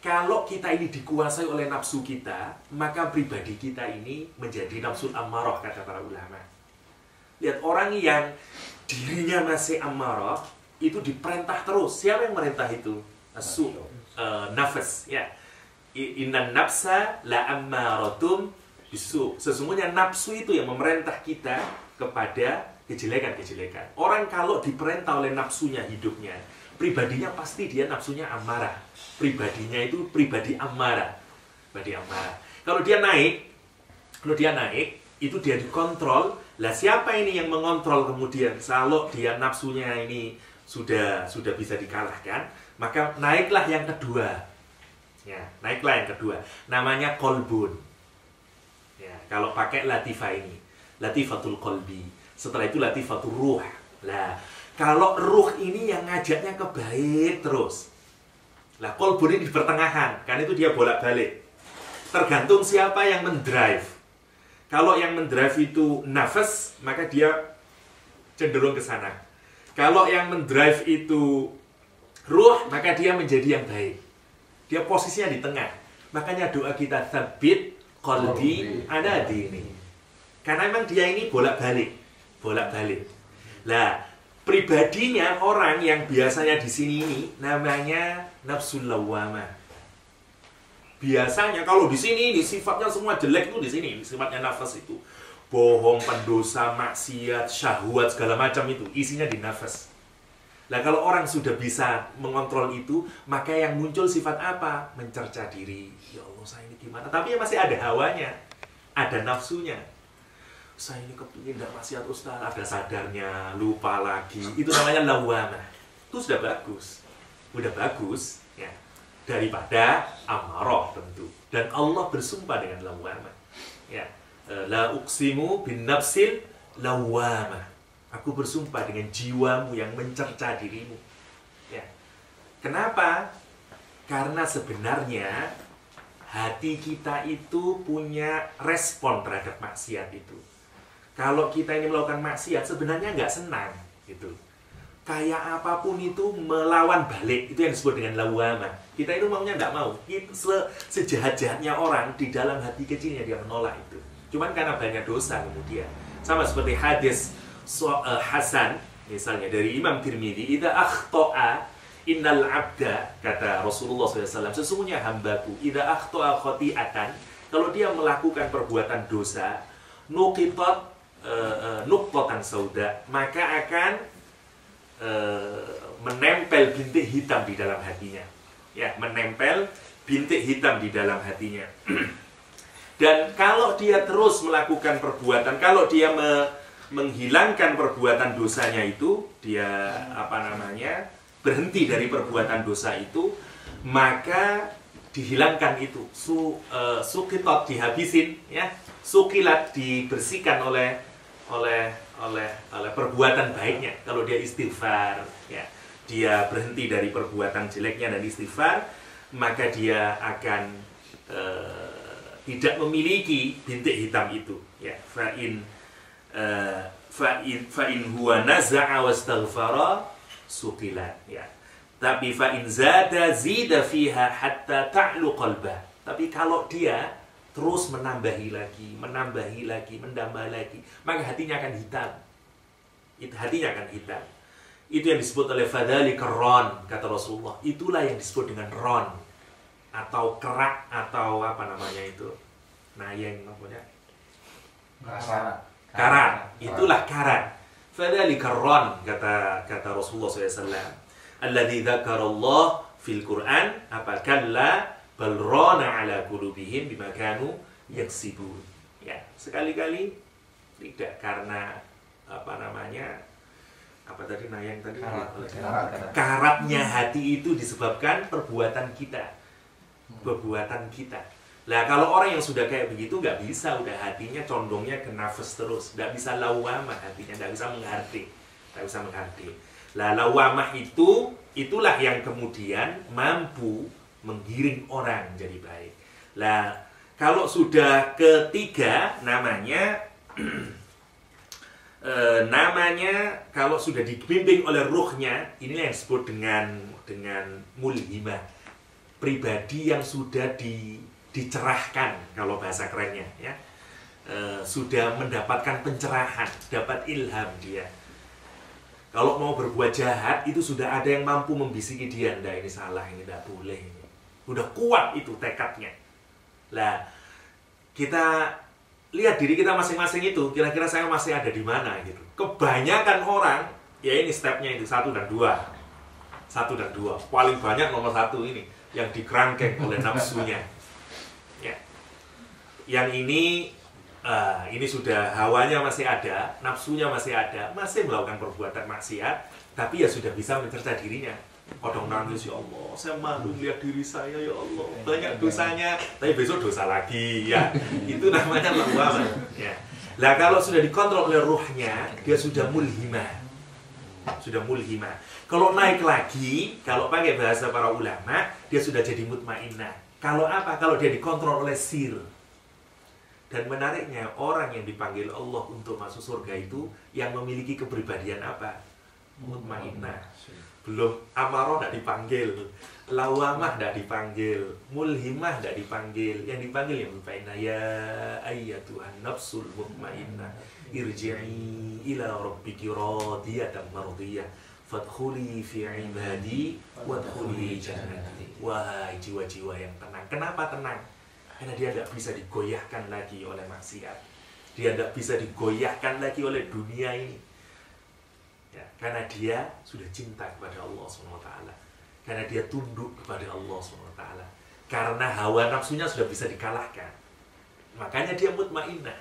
Kalau kita ini dikuasai oleh nafsu kita, maka pribadi kita ini menjadi nafsu ammarah, kata para ulama. Lihat, orang yang dirinya masih ammarah, itu diperintah terus. Siapa yang merintah itu? Nafas, ya. Innan nafsa la ammaratum bisu. Sesungguhnya nafsu itu yang memerintah kita kepada kejelekan-kejelekan. Orang kalau diperintah oleh nafsunya hidupnya, pribadinya pasti dia nafsunya amarah. Pribadinya itu pribadi amarah. Kalau dia naik, itu dia dikontrol. Lah, siapa ini yang mengontrol kemudian? Kalau dia nafsunya ini sudah bisa dikalahkan, maka naiklah yang kedua. Ya, naiklah yang kedua. Namanya kolbun. Ya, kalau pakai latifah ini, latifatul kolbi. Setelah itu latifatul ruh. Lah, kalau ruh ini yang ngajaknya ke baik terus. Lah, kolbun ini di pertengahan, kan itu dia bolak-balik. Tergantung siapa yang mendrive. Kalau yang mendrive itu nafas, maka dia cenderung ke sana. Kalau yang mendrive itu ruh, maka dia menjadi yang baik. Dia posisinya di tengah. Makanya doa kita tsabit qalbi ala dini. Karena memang dia ini bolak-balik. Lah, pribadinya orang yang biasanya di sini ini namanya nafsul lawwamah. Biasanya kalau di sini ini sifatnya semua jelek itu di sini, sifatnya nafas itu. Bohong, pendosa, maksiat, syahwat, segala macam itu isinya di nafas. Lah, kalau orang sudah bisa mengontrol itu, maka yang muncul sifat apa? Mencerca diri. Ya Allah, saya ini gimana? Tapi ya masih ada hawanya, ada nafsunya. Saya ini kepingin tidak maksiat Ustaz, ada sadarnya, lupa lagi. Itu namanya lawwamah. Itu sudah bagus, ya, daripada amarah tentu. Dan Allah bersumpah dengan lawwamah. Ya, la uqsimu bin nafsil lawwamah. Aku bersumpah dengan jiwamu yang mencerca dirimu. Ya. Kenapa? Karena sebenarnya hati kita itu punya respon terhadap maksiat itu. Kalau kita ini melakukan maksiat, sebenarnya nggak senang, gitu. Kayak apapun itu melawan balik, itu yang disebut dengan lawwamah. Kita itu maunya nggak mau. Sejahat-jahatnya orang, di dalam hati kecilnya dia menolak itu. Cuman karena banyak dosa kemudian, Sama seperti hadis Hasan misalnya dari Imam Tirmidzi, idza akhta'a innal abda, kata Rasulullah SAW, sesungguhnya hambaku idza akhta'a khati'atan, kalau dia melakukan perbuatan dosa, nuqitat nuqtatan sauda, maka akan menempel bintik hitam di dalam hatinya. Ya, menempel bintik hitam di dalam hatinya. Dan kalau dia terus melakukan perbuatan, kalau dia menghilangkan perbuatan dosanya itu, dia berhenti dari perbuatan dosa itu, maka dihilangkan itu, sukitot, dihabisin, ya, sukilat, dibersihkan oleh perbuatan baiknya. Kalau dia istighfar, ya, dia berhenti dari perbuatan jeleknya dan istighfar, maka dia akan tidak memiliki bintik hitam itu, ya. Fa'in huwa naza'a wastaghfara suqilat, ya. Tapi fa'in zada zida fiha hatta ta'lu qalbah. Tapi kalau dia terus menambah lagi, maka hatinya akan hitam. Hatinya akan hitam. Itu yang disebut oleh fadzalika ron, kata Rasulullah. Itulah yang disebut dengan ron, atau kerak, atau apa namanya itu, nayeng namanya, karat. Itulah karat. Fadzalika ron, kata Rasulullah SAW. Alladzi dzakarallah fil Qur'an, apa kalla bal rana ala qulubihim bima kanu yaksibun. Ya, sekali-kali tidak, karena karatnya hati itu disebabkan perbuatan kita. Lah kalau orang yang sudah kayak begitu nggak bisa, udah hatinya condongnya ke nafas terus, nggak bisa lawamah hatinya, nggak bisa menghardik. Lah lawamah itulah yang kemudian mampu menggiring orang jadi baik. Lah kalau sudah ketiga namanya kalau sudah dibimbing oleh ruhnya, inilah yang disebut dengan mulhimah, pribadi yang sudah dicerahkan, kalau bahasa kerennya, ya. Sudah mendapatkan pencerahan, dapat ilham dia. Kalau mau berbuat jahat, itu sudah ada yang mampu membisiki dia, "Ndak, ini salah, ini tidak boleh." Udah kuat itu tekadnya. Lah, kita lihat diri kita masing-masing itu, kira-kira saya masih ada di mana gitu. Kebanyakan orang, ya ini stepnya itu 1 dan 2. Paling banyak nomor 1 ini, yang dikerangkeng oleh nafsunya. Ya. Yang ini sudah hawanya masih ada, nafsunya masih ada, masih melakukan perbuatan maksiat, tapi ya sudah bisa mencerca dirinya. Kadang nangis, "Ya Allah, saya malu melihat diri saya, ya Allah, banyak dosanya, tapi besok dosa lagi," ya. Itu namanya lawamah, ya. Lah kalau sudah dikontrol oleh ruhnya, dia sudah mulhimah. Kalau naik lagi, kalau pakai bahasa para ulama, dia sudah jadi mutmainnah. Kalau apa? Kalau dia dikontrol oleh sir. Dan menariknya, orang yang dipanggil Allah untuk masuk surga itu yang memiliki kepribadian apa? Mutmainnah. Belum amarah tidak dipanggil, lawamah tidak dipanggil, mulhimah tidak dipanggil. Yang dipanggil yang mutmainnah, ya ayyatuhan nafsul mutmainnah, irji'i ila rabbiki radiyatan mardiyah, fadkhuli fi ibadi wadkhuli jannati. Wahai jiwa-jiwa yang tenang. Kenapa tenang? Karena dia tidak bisa digoyahkan lagi oleh maksiat. Dia tidak bisa digoyahkan lagi oleh dunia ini. Ya, karena dia sudah cinta kepada Allah SWT. Karena dia tunduk kepada Allah SWT. Karena hawa nafsunya sudah bisa dikalahkan. Makanya dia mutmainnah.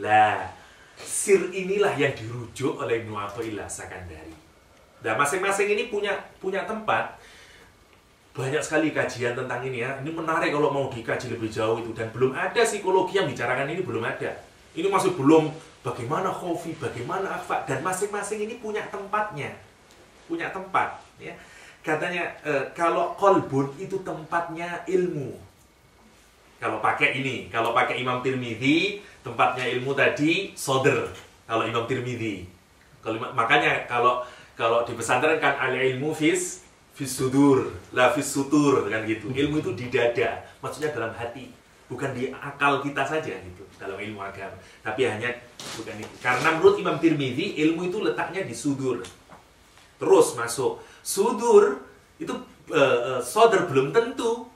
Lah, sir inilah yang dirujuk oleh Ibnu Athaillah Sakandari. Nah, masing-masing ini punya tempat. Banyak sekali kajian tentang ini, ya. Ini menarik kalau mau dikaji lebih jauh itu. Dan belum ada psikologi yang bicarakan ini, belum ada. Ini masih belum bagaimana khofi, bagaimana akhfa, dan masing-masing ini punya tempatnya. Ya. Katanya kalau qalbun itu tempatnya ilmu. Kalau pakai Imam Tirmidzi, tempatnya ilmu tadi sodr. Kalau Imam Tirmidzi. Makanya kalau di pesantren kan al-ilmu fis sudur, la fis sutur, kan gitu. Ilmu itu di dada, maksudnya dalam hati, bukan di akal kita saja gitu dalam ilmu agama, tapi hanya bukan itu. Karena menurut Imam Tirmidzi ilmu itu letaknya di sudur, terus masuk sudur itu sodar belum tentu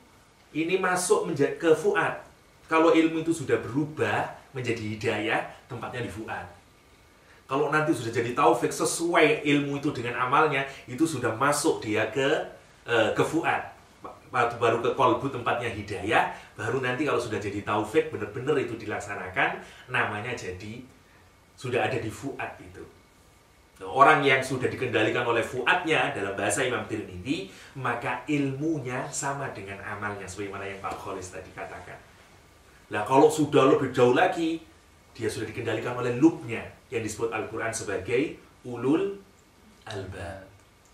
ini masuk ke fuad. Kalau ilmu itu sudah berubah menjadi hidayah, tempatnya di fuad. Kalau nanti sudah jadi taufik sesuai ilmu itu dengan amalnya, itu sudah masuk dia ke fuad. Baru ke kolbu tempatnya hidayah, baru nanti kalau sudah jadi taufik benar-benar itu dilaksanakan, namanya jadi sudah ada di fuad itu. Nah, orang yang sudah dikendalikan oleh fuadnya dalam bahasa Imam Tirmidzi, maka ilmunya sama dengan amalnya, sebagaimana yang Pak Kholis tadi katakan. Nah, kalau sudah lebih jauh lagi, dia sudah dikendalikan oleh lubnya yang disebut Al-Quran sebagai ulul albab.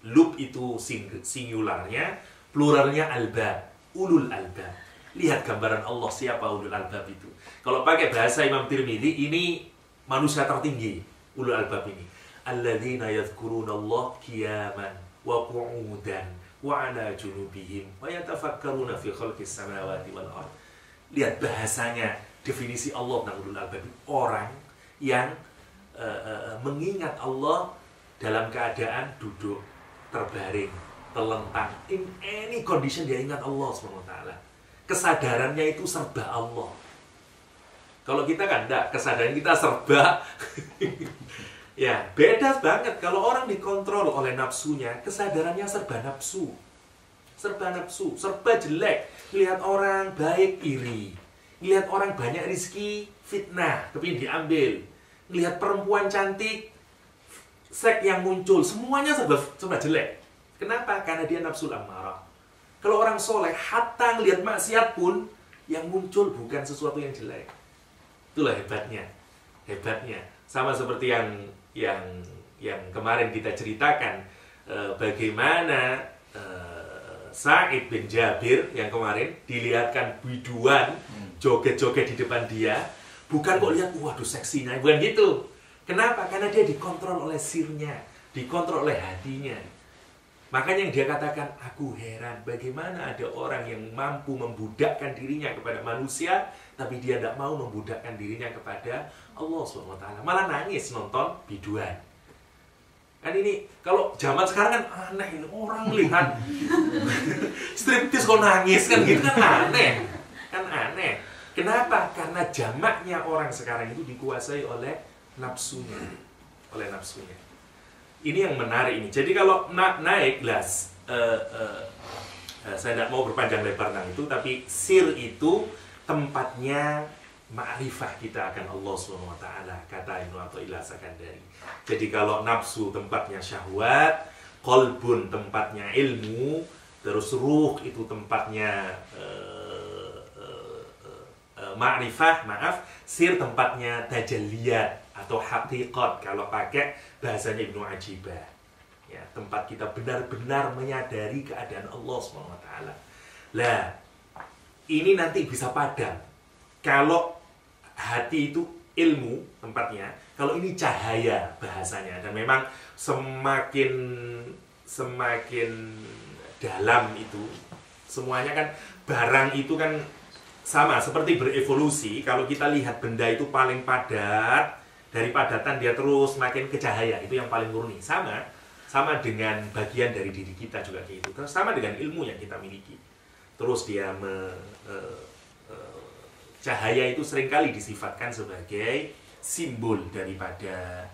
Lub itu singularnya, pluralnya albab, ulul albab. Lihat gambaran Allah siapa ulul albab itu. Kalau pakai bahasa Imam Tirmidzi, ini manusia tertinggi, ulul albab ini. Alladzina yadhkurunallah qiyaman wa qu'udan wa 'ala junubihim wa yatafakkaruna fi khalqis samawati wal ard. Lihat bahasanya, definisi Allah tentang ulul albab. Orang yang mengingat Allah dalam keadaan duduk, terbaring, terlentang, in any condition dia ingat Allah SWT. Kesadarannya itu serba Allah. Kalau kita kan enggak, kesadaran kita serba ya, beda banget. Kalau orang dikontrol oleh nafsunya, kesadarannya serba nafsu. Serba nafsu, serba jelek. Lihat orang baik, iri. Lihat orang banyak rezeki, fitnah, kepingin diambil. Lihat perempuan cantik, seks yang muncul, semuanya serba jelek. Kenapa? Karena dia nafsul ammarah. Kalau orang soleh, hatta ngelihat maksiat pun, yang muncul bukan sesuatu yang jelek. Itulah hebatnya. Hebatnya. Sama seperti yang kemarin kita ceritakan, bagaimana Sa'id bin Jabir yang kemarin dilihatkan biduan joget-joget di depan dia. Bukan kok lihat, waduh seksinya, bukan gitu. Kenapa? Karena dia dikontrol oleh sirnya, dikontrol oleh hatinya. Makanya yang dia katakan, aku heran bagaimana ada orang yang mampu membudakkan dirinya kepada manusia, tapi dia tidak mau membudakkan dirinya kepada Allah SWT. Malah nangis nonton biduan. Kan ini, kalau zaman sekarang kan aneh, orang lihat striptease kok nangis, kan gitu kan aneh. Kan aneh. Kenapa? Karena jamaknya orang sekarang itu dikuasai oleh nafsunya. Oleh nafsunya. Ini yang menarik ini. Jadi kalau naik gelas, saya tidak mau berpanjang lebar tentang itu, tapi sir itu tempatnya ma'rifah kita akan Allah SWT, kata Ibnu Athaillah Sakandari. Jadi kalau nafsu tempatnya syahwat, qalbun tempatnya ilmu, terus ruh itu tempatnya ma'rifah, sir tempatnya tajalliyat atau haqiqat kalau pakai bahasanya Ibnu Ajibah. Ya, tempat kita benar-benar menyadari keadaan Allah SWT. Lah, ini nanti bisa padam kalau hati itu ilmu tempatnya, kalau ini cahaya bahasanya. Dan memang semakin dalam itu semuanya kan, barang itu kan sama seperti berevolusi. Kalau kita lihat benda itu paling padat, dari padatan dia terus makin ke cahaya, itu yang paling murni. Sama dengan bagian dari diri kita juga kayak itu. Terus sama dengan ilmu yang kita miliki. Terus dia cahaya itu seringkali disifatkan sebagai simbol daripada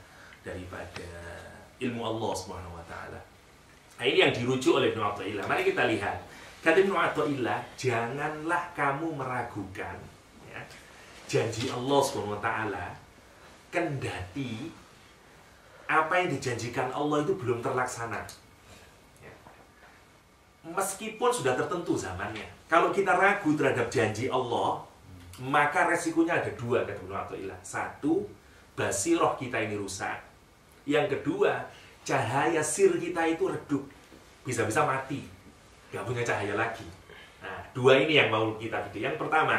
ilmu Allah SWT. Nah, ini yang dirujuk oleh Ibnu Athaillah. Mari kita lihat. Kata Ibnu Athaillah, janganlah kamu meragukan ya, janji Allah SWT, kendati apa yang dijanjikan Allah itu belum terlaksana. Ya. Meskipun sudah tertentu zamannya. Kalau kita ragu terhadap janji Allah, maka resikonya ada dua, kata Ibnu Athaillah. Satu, basiroh kita ini rusak. Yang kedua, cahaya sir kita itu redup. Bisa-bisa mati. Gak punya cahaya lagi. Nah, dua ini yang mau kita pilih. Yang pertama,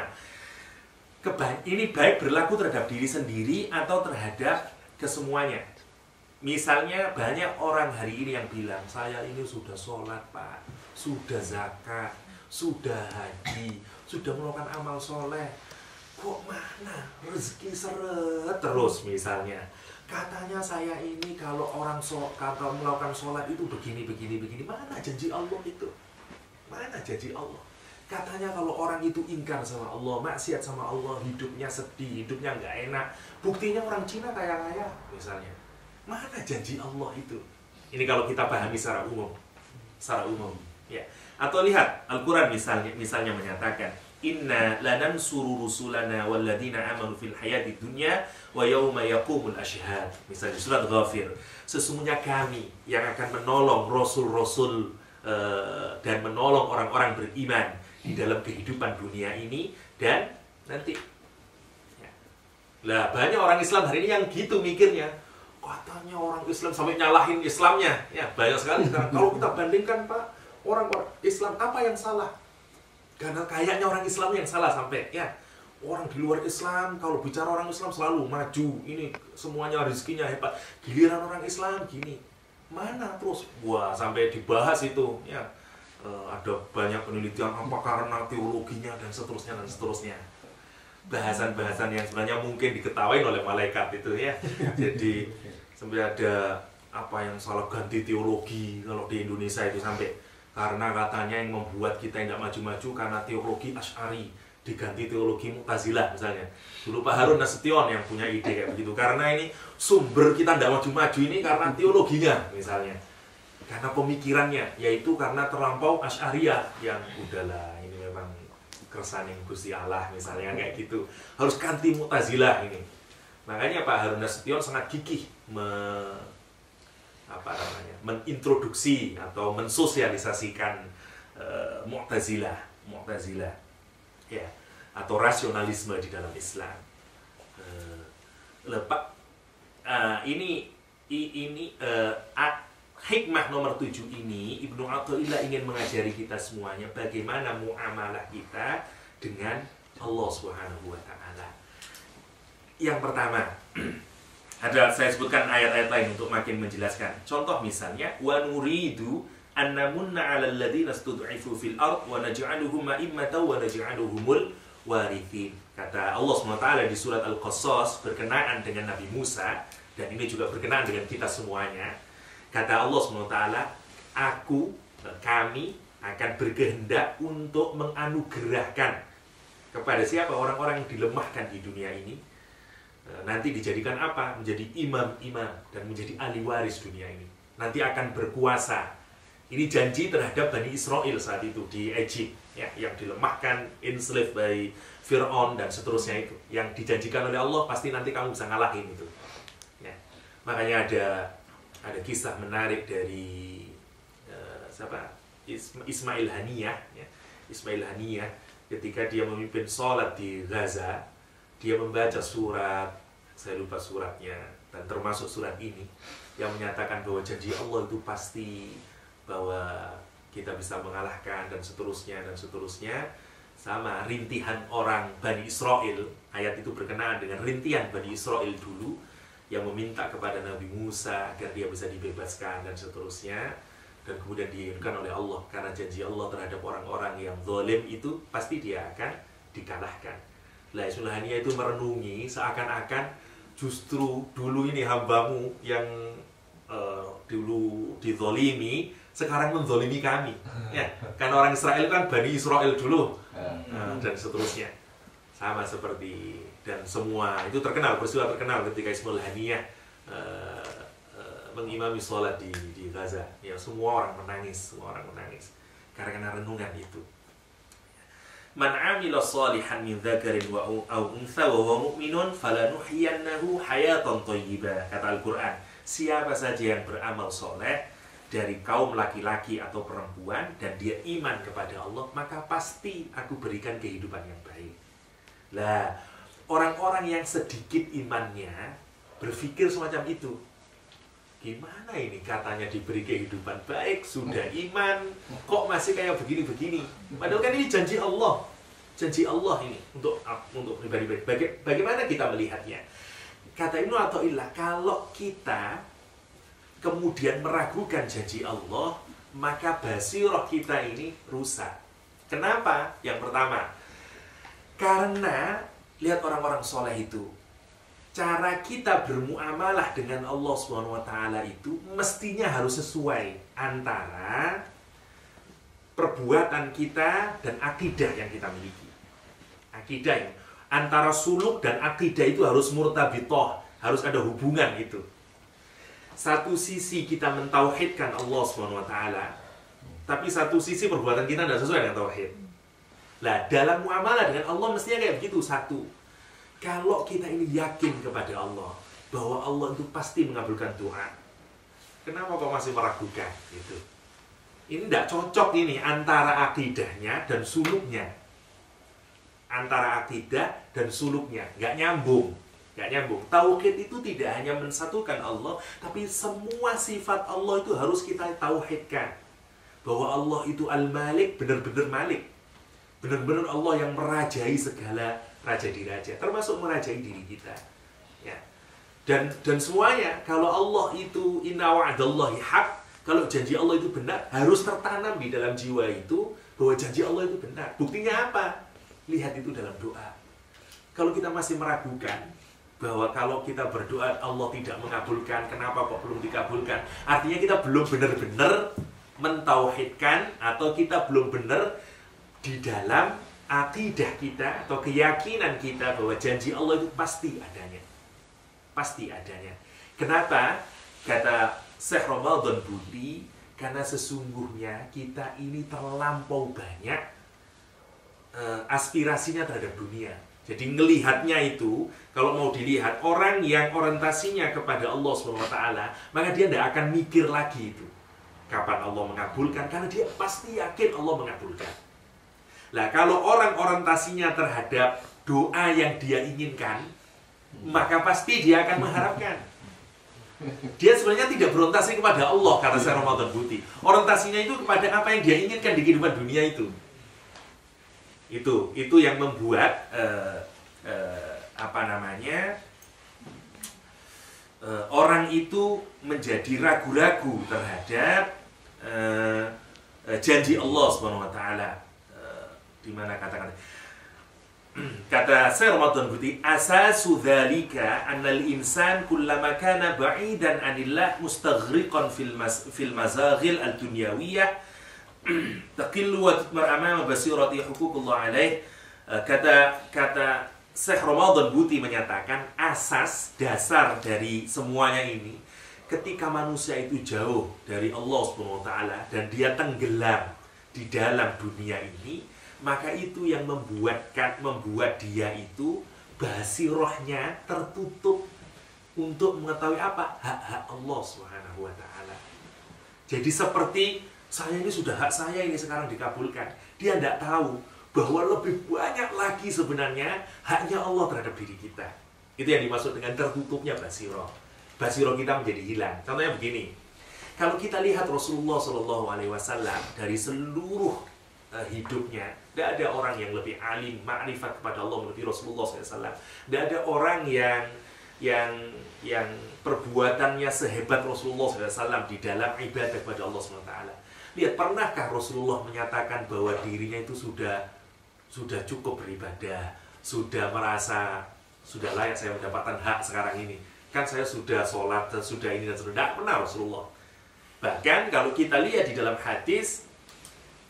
ini baik berlaku terhadap diri sendiri atau terhadap kesemuanya. Misalnya banyak orang hari ini yang bilang, saya ini sudah sholat Pak, sudah zakat, sudah haji, sudah melakukan amal soleh, kok mana rezeki seret terus misalnya. Katanya saya ini kalau kata melakukan sholat itu begini. Mana janji Allah itu? Mana janji Allah? Katanya kalau orang itu ingkar sama Allah, maksiat sama Allah, hidupnya sedih, hidupnya nggak enak. Buktinya orang Cina kaya-kaya misalnya. Mana janji Allah itu? Ini kalau kita pahami secara umum. Secara umum. Ya. Atau lihat Al-Quran misalnya menyatakan, Inna lanansuru rusulana walladina amanu fil hayati dunya wa yawma yaqumul ashhad. Misalnya surat Ghafir. Sesungguhnya kami yang akan menolong rasul-rasul dan menolong orang-orang beriman di dalam kehidupan dunia ini dan nanti. Ya. Lah banyak orang Islam hari ini yang gitu mikirnya. Katanya orang Islam sampai nyalahin Islamnya. Ya, banyak sekali sekarang. Kalau kita bandingkan Pak, orang Islam apa yang salah? Karena kayaknya orang Islam yang salah sampai ya. Orang di luar Islam, kalau bicara orang Islam selalu maju. Ini semuanya rezekinya hebat. Giliran orang Islam gini. Mana terus? Wah, sampai dibahas itu ya. Ada banyak penelitian apa karena teologinya dan seterusnya. Bahasan-bahasan yang sebenarnya mungkin diketahui oleh malaikat itu ya. Jadi sampai ada apa yang salah ganti teologi kalau di Indonesia itu sampai karena katanya yang membuat kita tidak maju-maju karena teologi Asy'ari diganti teologi Mu'tazilah misalnya. Dulu Pak Harun Nasution yang punya ide kayak begitu. Karena ini sumber kita tidak maju-maju ini karena teologinya misalnya. Karena pemikirannya, yaitu karena terlampau Asy'ariyah yang udahlah ini memang keresahan Gusti Allah misalnya kayak gitu. Harus ganti Mu'tazilah ini. Makanya Pak Harun Nasution sangat gigih mengintroduksi atau mensosialisasikan Mu'tazilah ya, atau rasionalisme di dalam Islam. Hikmah nomor 7 ini Ibnu Athaillah ingin mengajari kita semuanya bagaimana muamalah kita dengan Allah Subhanahu wa taala. Yang pertama, saya sebutkan ayat-ayat lain untuk makin menjelaskan. Contoh misalnya, wa nuridu an namunna 'alal ladzina stud'ifu fil ard wa naj'aluhum a'immatan wa naj'aluhumul warithin. Kata Allah SWT di surat Al-Qasas berkenaan dengan Nabi Musa, dan ini juga berkenaan dengan kita semuanya. Kata Allah SWT, kami akan berkehendak untuk menganugerahkan kepada siapa? Orang-orang yang dilemahkan di dunia ini. Nanti dijadikan apa? Menjadi imam-imam dan menjadi ahli waris dunia ini. Nanti akan berkuasa. Ini janji terhadap Bani Israel saat itu di Egypt, ya, yang dilemahkan, enslaved by Fir'aun dan seterusnya itu. Yang dijanjikan oleh Allah pasti nanti kamu bisa ngalahin itu. Ya. Makanya ada kisah menarik dari Ismail Haniyah, ya. Ismail Haniyah ketika dia memimpin sholat di Gaza, dia membaca surat, saya lupa suratnya, dan termasuk surat ini yang menyatakan bahwa janji Allah itu pasti, bahwa kita bisa mengalahkan dan seterusnya. Sama rintihan orang Bani Israel. Ayat itu berkenaan dengan rintihan Bani Israel dulu yang meminta kepada Nabi Musa agar dia bisa dibebaskan dan seterusnya. Dan kemudian diinginkan oleh Allah, karena janji Allah terhadap orang-orang yang zalim itu pasti dia akan dikalahkan. Lah Ismail Haniyah itu merenungi seakan-akan justru dulu ini hambamu yang dulu dizolimi sekarang menzolimi kami, ya. Karena orang Israel kan Bani Israel dulu, dan seterusnya. Sama seperti, dan semua itu terkenal, peristiwa terkenal ketika Ismail Haniyah mengimami sholat di Gaza. Ya, semua orang menangis karena renungan itu. Man 'amila shalihan min dzakarin aw untha wa huwa mu'minun falanuhyiyannahu hayatan thayyibah. Kata Al-Qur'an, siapa saja yang beramal soleh dari kaum laki-laki atau perempuan dan dia iman kepada Allah, maka pasti aku berikan kehidupan yang baik. Lah, orang-orang yang sedikit imannya berpikir semacam itu. Gimana ini katanya diberi kehidupan baik, sudah iman, kok masih kayak begini-begini? Padahal kan ini janji Allah. Janji Allah ini untuk pribadi-pribadi. Bagaimana kita melihatnya? Kata Ibnu Athaillah, kalau kita kemudian meragukan janji Allah, maka basirah kita ini rusak. Kenapa? Yang pertama, karena lihat orang-orang soleh itu, cara kita bermuamalah dengan Allah SWT itu mestinya harus sesuai antara perbuatan kita dan akidah yang kita miliki. Akidah yang antara suluk dan akidah itu harus murtabitoh, harus ada hubungan gitu. Satu sisi kita mentauhidkan Allah SWT, tapi satu sisi perbuatan kita tidak sesuai dengan tauhid. Nah, dalam muamalah dengan Allah mestinya kayak begitu. Satu, kalau kita ini yakin kepada Allah bahwa Allah itu pasti mengabulkan doa, kenapa kok masih meragukan gitu? Ini tidak cocok ini antara akidahnya dan suluknya. Antara akidah dan suluknya nggak nyambung. Nggak nyambung. Tauhid itu tidak hanya mensatukan Allah, tapi semua sifat Allah itu harus kita tauhidkan. Bahwa Allah itu Al-Malik, benar-benar Malik. Benar-benar Allah yang merajai segala raja diraja, termasuk merajai diri kita. Ya. Dan semuanya, kalau Allah itu inna wa'dallahi haq, kalau janji Allah itu benar, harus tertanam di dalam jiwa itu bahwa janji Allah itu benar. Buktinya apa? Lihat itu dalam doa. Kalau kita masih meragukan bahwa kalau kita berdoa Allah tidak mengabulkan, kenapa kok belum dikabulkan? Artinya kita belum benar-benar mentauhidkan, atau kita belum benar di dalam akidah kita atau keyakinan kita bahwa janji Allah itu pasti adanya. Pasti adanya. Kenapa? Kata Syekh Ramadan Buti, karena sesungguhnya kita ini terlampau banyak aspirasinya terhadap dunia. Jadi ngelihatnya itu, kalau mau dilihat orang yang orientasinya kepada Allah SWT, maka dia tidak akan mikir lagi itu kapan Allah mengabulkan, karena dia pasti yakin Allah mengabulkan. Nah, kalau orang orientasinya terhadap doa yang dia inginkan, maka pasti dia akan mengharapkan. Dia sebenarnya tidak berorientasi kepada Allah, kata Syekh Ramadan Buti. Orientasinya itu kepada apa yang dia inginkan di kehidupan dunia itu. Itu yang membuat orang itu menjadi ragu-ragu terhadap janji Allah SWT. Di mana kata-kata Syekh Ramadan Buti, asasu dzalika annal insan kullama kana ba'idan anillah mustaghriqan fil mazaghil al-dunyawiyah taqillu wa tutmar amama basirati huququllah alaih. Kata Syekh Ramadan Buti menyatakan asas dasar dari semuanya ini, ketika manusia itu jauh dari Allah SWT dan dia tenggelam di dalam dunia ini, maka itu yang membuat dia itu basirohnya tertutup untuk mengetahui apa? Hak-hak Allah SWT. Jadi seperti saya ini sudah hak saya ini sekarang dikabulkan. Dia tidak tahu bahwa lebih banyak lagi sebenarnya haknya Allah terhadap diri kita. Itu yang dimaksud dengan tertutupnya basiroh. Basiroh kita menjadi hilang. Contohnya begini, kalau kita lihat Rasulullah SAW dari seluruh hidupnya, tidak ada orang yang lebih alim, ma'rifat kepada Allah melebihi Rasulullah SAW. Tidak ada orang yang perbuatannya sehebat Rasulullah SAW di dalam ibadah kepada Allah SWT. Lihat, pernahkah Rasulullah menyatakan bahwa dirinya itu sudah cukup beribadah, sudah merasa sudah layak saya mendapatkan hak sekarang ini? Kan saya sudah sholat, sudah ini dan sudah. Tidak pernah Rasulullah. Bahkan kalau kita lihat di dalam hadis,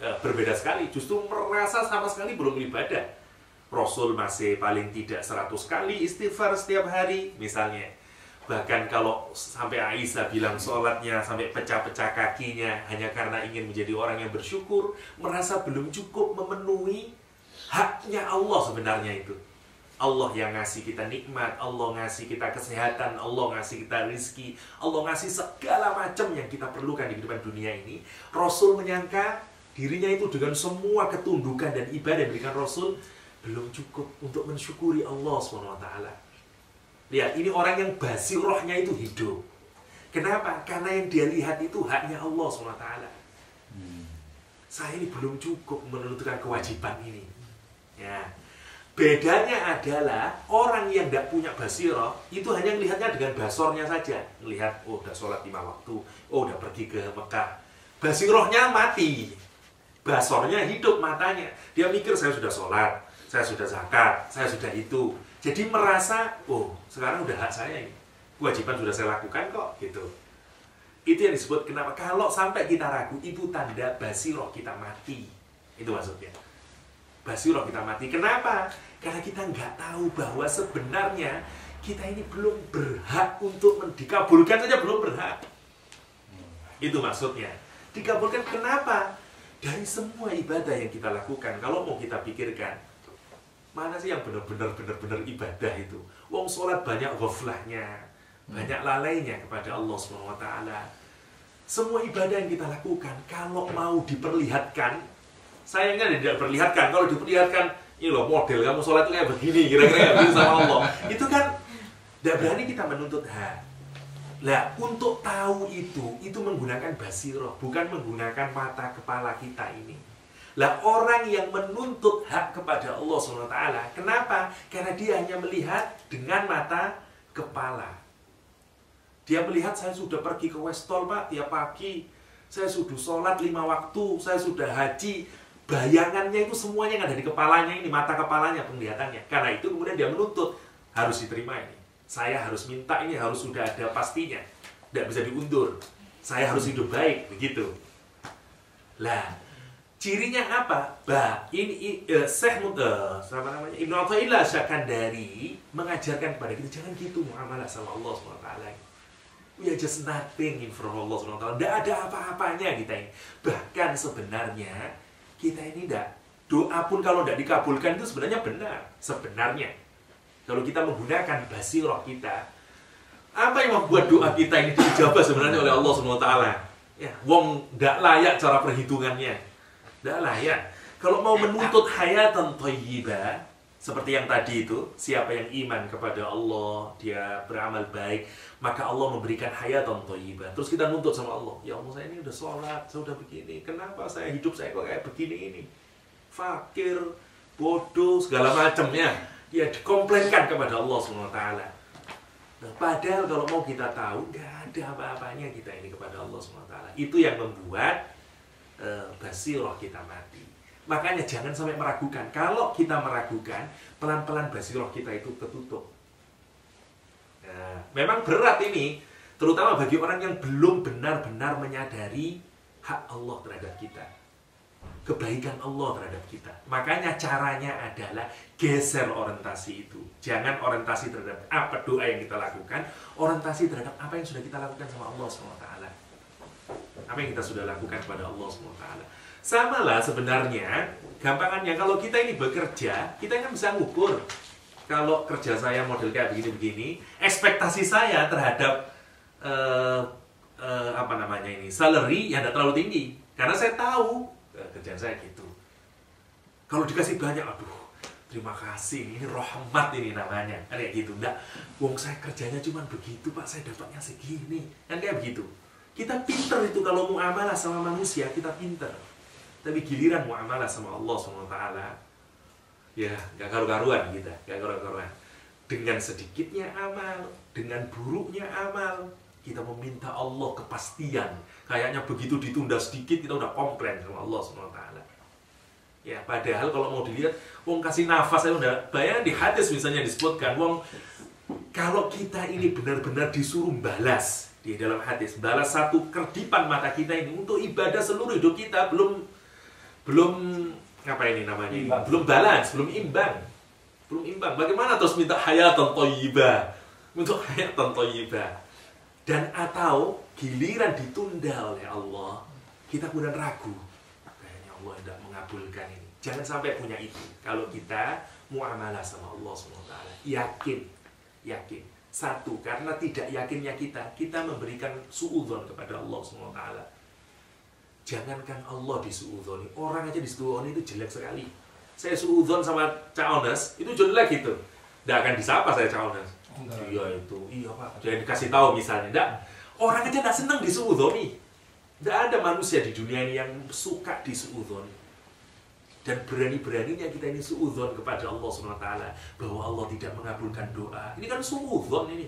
berbeda sekali. Justru merasa sama sekali belum beribadah. Rasul masih paling tidak 100 kali istighfar setiap hari misalnya. Bahkan kalau sampai Aisyah bilang sholatnya sampai pecah-pecah kakinya hanya karena ingin menjadi orang yang bersyukur, merasa belum cukup memenuhi haknya Allah sebenarnya itu. Allah yang ngasih kita nikmat, Allah ngasih kita kesehatan, Allah ngasih kita rizki, Allah ngasih segala macam yang kita perlukan di kehidupan dunia ini. Rasul menyangka dirinya itu dengan semua ketundukan dan ibadah yang diberikan Rasul belum cukup untuk mensyukuri Allah SWT. Lihat, ini orang yang basirohnya itu hidup. Kenapa? Karena yang dia lihat itu haknya Allah SWT. Saya ini belum cukup menentukan kewajiban ini. Ya. Bedanya adalah orang yang tidak punya basiroh itu hanya melihatnya dengan basornya saja. Melihat, oh udah sholat 5 waktu, oh udah pergi ke Mekah. Basirohnya mati. basornya hidup matanya. Dia mikir saya sudah sholat, saya sudah zakat, saya sudah itu. Jadi merasa, oh sekarang udah hak saya ini. Kewajiban sudah saya lakukan kok, gitu. Itu yang disebut kenapa. Kalau sampai kita ragu, itu tanda basiroh kita mati. Itu maksudnya. Basiroh kita mati. Kenapa? Karena kita nggak tahu bahwa sebenarnya kita ini belum berhak untuk dikabulkan saja belum berhak. Itu maksudnya. Dikabulkan kenapa? Dari semua ibadah yang kita lakukan. Kalau mau kita pikirkan, mana sih yang benar-benar ibadah itu? Wong sholat banyak ghaflahnya, banyak lalainya kepada Allah SWT. Semua ibadah yang kita lakukan, kalau mau diperlihatkan, sayangnya tidak diperlihatkan. Kalau diperlihatkan, ini loh model kamu sholat itu kayak begini, kira-kira begini sama Allah. Itu kan tidak berani kita menuntut hak. Lah, untuk tahu itu menggunakan basiroh, bukan menggunakan mata kepala kita ini. Lah, orang yang menuntut hak kepada Allah SWT, kenapa? Karena dia hanya melihat dengan mata kepala. Dia melihat, saya sudah pergi ke Westol, Pak, tiap pagi. Saya sudah sholat 5 waktu, saya sudah haji. Bayangannya itu semuanya yang ada di kepalanya ini, mata kepalanya, penglihatannya. Karena itu kemudian dia menuntut, harus diterima ini. Saya harus minta ini, harus sudah ada pastinya. Tidak bisa diundur. Saya harus hidup baik, begitu. Lah, cirinya apa? Ini Syekh Ibnu Athaillah Syakandari mengajarkan kepada kita, jangan gitu muamalah sama Allah SWT. We are just nothing in front of Allah SWT. Tidak ada apa-apanya kita ini. Bahkan sebenarnya, kita ini tidak. Doa pun kalau tidak dikabulkan itu sebenarnya benar. Sebenarnya. Kalau kita menggunakan basiroh kita, apa yang membuat doa kita ini dijabah sebenarnya oleh Allah SWT? Ya, wong tidak layak cara perhitungannya. Tidak layak. Kalau mau menuntut hayatan thayyibah, seperti yang tadi itu, siapa yang iman kepada Allah, dia beramal baik, maka Allah memberikan hayatan thayyibah. Terus kita nuntut sama Allah, ya Allah saya ini udah sholat, saya udah begini, kenapa saya hidup saya kok kayak begini ini? Fakir, bodoh, segala macamnya. Ya dikomplainkan kepada Allah SWT. Nah, padahal kalau mau kita tahu, nggak ada apa-apanya kita ini kepada Allah SWT. Itu yang membuat basiroh kita mati. Makanya jangan sampai meragukan. Kalau kita meragukan, pelan-pelan basiroh kita itu ketutup. Nah, memang berat ini, terutama bagi orang yang belum benar-benar menyadari hak Allah terhadap kita. Kebaikan Allah terhadap kita. Makanya caranya adalah geser orientasi itu. Jangan orientasi terhadap apa doa yang kita lakukan, orientasi terhadap apa yang sudah kita lakukan sama Allah SWT. Apa yang kita sudah lakukan kepada Allah SWT. Sama lah sebenarnya, gampangannya kalau kita ini bekerja, kita kan bisa ngukur. Kalau kerja saya model kayak begini-begini, ekspektasi saya terhadap salary yang tidak terlalu tinggi. Karena saya tahu kerjaan saya gitu. Kalau dikasih banyak, aduh, terima kasih, ini rahmat ini namanya. Kayak gitu, enggak. Wong saya kerjanya cuma begitu, Pak, saya dapatnya segini. Kan kayak begitu. Kita pinter itu kalau muamalah sama manusia, kita pinter. Tapi giliran muamalah sama Allah SWT, ya gak karu-karuan kita, gak karu-karuan. Dengan sedikitnya amal, dengan buruknya amal, kita meminta Allah kepastian. Kayaknya begitu ditunda sedikit, kita udah komplain sama Allah SWT. Ya, padahal kalau mau dilihat, wong kasih nafas, saya udah bayang di hadis misalnya disebutkan, wong kalau kita ini benar-benar disuruh balas di dalam hadis, balas satu kerdipan mata kita ini untuk ibadah seluruh hidup kita belum apa ini namanya ini? Belum balance, belum imbang. Bagaimana terus minta hayatan thayyibah? Untuk hayatan thayyibah. Dan atau giliran ditunda oleh Allah, kita kemudian ragu. Kayaknya Allah tidak mengabulkan ini. Jangan sampai punya itu. Kalau kita muamalah sama Allah SWT, yakin. Satu, karena tidak yakinnya kita memberikan suudzon kepada Allah SWT. Jangankan Allah disuudzoni, orang aja disuudzoni itu jelek sekali. Saya suudzon sama Cak Ones, itu jelek gitu. Tidak akan disapa saya Cak Ones. Iya itu, iya Pak. Jangan dikasih tahu misalnya. Tidak, orang aja tidak senang disuudzoni. Tidak ada manusia di dunia ini yang suka disuudzoni. Dan berani-beraninya kita ini suudzon kepada Allah SWT bahwa Allah tidak mengabulkan doa. Ini kan suudzon ini.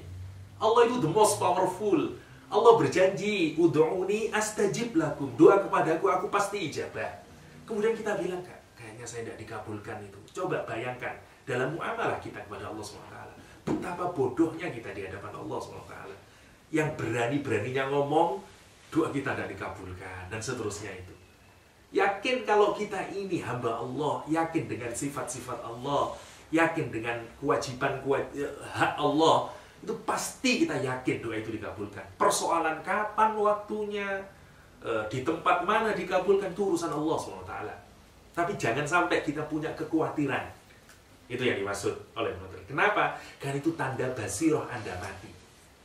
Allah itu the most powerful. Allah berjanji, ud'uni astajib lakum. Doa kepadaku, aku pasti ijabah. Kemudian kita bilang, kayaknya saya tidak dikabulkan itu. Coba bayangkan, dalam muamalah kita kepada Allah SWT, betapa bodohnya kita di hadapan Allah SWT. Yang berani-beraninya ngomong, doa kita tidak dikabulkan, dan seterusnya itu. Yakin kalau kita ini hamba Allah, yakin dengan sifat-sifat Allah, yakin dengan kewajiban hak Allah, itu pasti kita yakin doa itu dikabulkan. Persoalan kapan waktunya, di tempat mana dikabulkan, itu urusan Allah SWT. Tapi jangan sampai kita punya kekhawatiran. Itu yang dimaksud oleh Muhammad. Kenapa? Karena itu tanda basiroh Anda mati.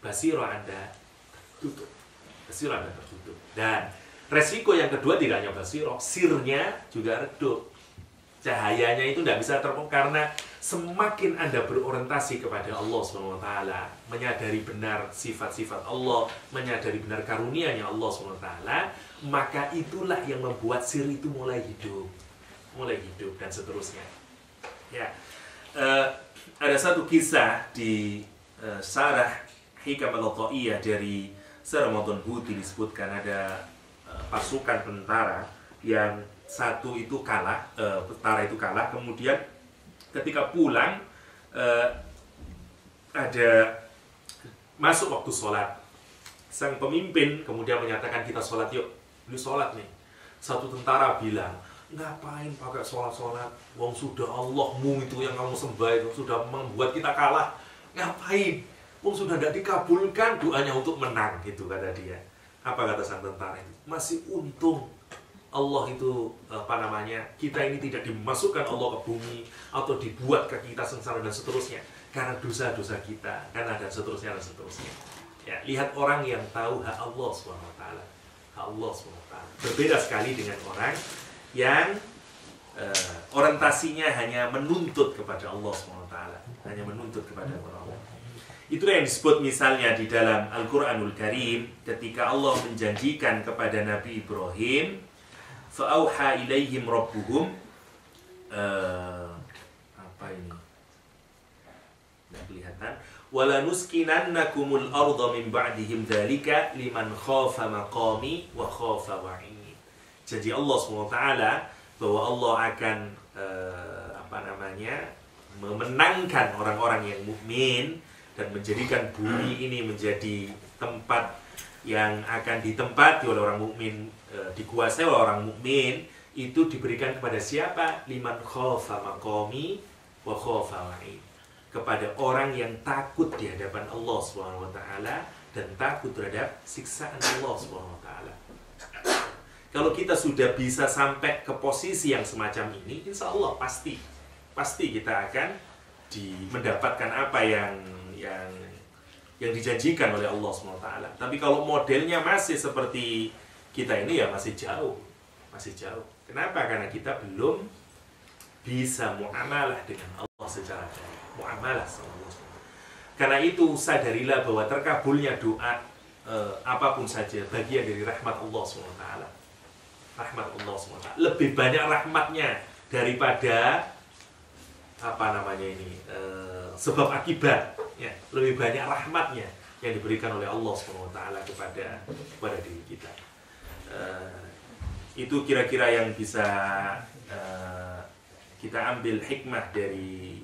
Basiroh Anda tutup. Basiroh Anda tertutup. Dan resiko yang kedua tidak hanya basiroh, sirnya juga redup. Cahayanya itu tidak bisa terbongkar, karena semakin Anda berorientasi kepada Allah SWT, menyadari benar sifat-sifat Allah, menyadari benar karunia-Nya Allah SWT, maka itulah yang membuat sir itu mulai hidup dan seterusnya. Ya, ada satu kisah di Syarah Hikam Al-Ta'iyah dari Syarah Ramadan Buti, disebutkan ada pasukan tentara yang satu itu kalah, tentara itu kalah, kemudian ketika pulang ada masuk waktu sholat, sang pemimpin kemudian menyatakan, kita sholat yuk, ini sholat nih. Satu tentara bilang, ngapain pakai sholat-sholat, wong sudah Allahmu itu yang kamu sembah itu sudah membuat kita kalah, ngapain, wong sudah tidak dikabulkan doanya untuk menang, gitu kata dia. Apa kata sang tentara itu? Masih untung Allah itu, kita ini tidak dimasukkan Allah ke bumi atau dibuat ke kita sengsara dan seterusnya karena dosa-dosa kita, karena dan seterusnya. Ya, lihat orang yang tahu hak Allah SWT, hak Allah SWT. Berbeda sekali dengan orang yang orientasinya hanya menuntut kepada Allah SWT, hanya menuntut kepada Allah. Itulah yang disebut misalnya di dalam Al-Quranul Karim ketika Allah menjanjikan kepada Nabi Ibrahim, fa'auha ilaihim rabbuhum, apa ini? Tidak kelihatan. Wala nuskinannakumul arda min ba'dihim dzalika liman khafa maqami wa khafa wa'id. Jadi Allah SWT bahwa Allah akan memenangkan orang-orang yang mukmin dan menjadikan bumi ini menjadi tempat yang akan ditempati oleh orang mukmin, dikuasai oleh orang mukmin. Itu diberikan kepada siapa? Liman khafa maqami wa khafa wa'id. Kepada orang yang takut di hadapan Allah SWT dan takut terhadap siksaan Allah SWT. Kalau kita sudah bisa sampai ke posisi yang semacam ini, insya Allah pasti kita akan mendapatkan apa yang dijanjikan oleh Allah SWT. Tapi kalau modelnya masih seperti kita ini, ya masih jauh. Kenapa? Karena kita belum bisa muamalah dengan Allah secara baik. Muamalah sama Allah SWT. Karena itu sadarilah bahwa terkabulnya doa apapun saja bagian dari rahmat Allah SWT. Rahmat Allah SWT. Lebih banyak rahmatnya daripada sebab akibat. Ya, lebih banyak rahmatnya yang diberikan oleh Allah SWT kepada diri kita. Itu kira-kira yang bisa kita ambil hikmah dari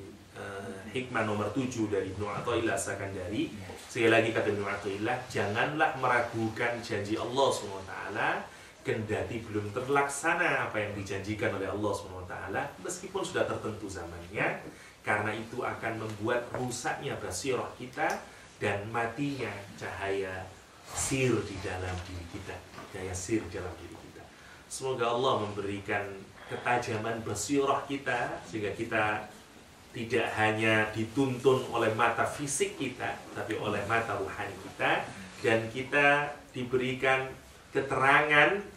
hikmah nomor 7 dari Ibnu Athaillah As-Sakandari. Sekali lagi kata Ibnu Athaillah, janganlah meragukan janji Allah SWT kendati belum terlaksana apa yang dijanjikan oleh Allah SWT, meskipun sudah tertentu zamannya, karena itu akan membuat rusaknya basirah kita dan matinya cahaya sir di dalam diri kita, cahaya sir di dalam diri kita. Semoga Allah memberikan ketajaman basirah kita sehingga kita tidak hanya dituntun oleh mata fisik kita, tapi oleh mata ruhani kita, dan kita diberikan keterangan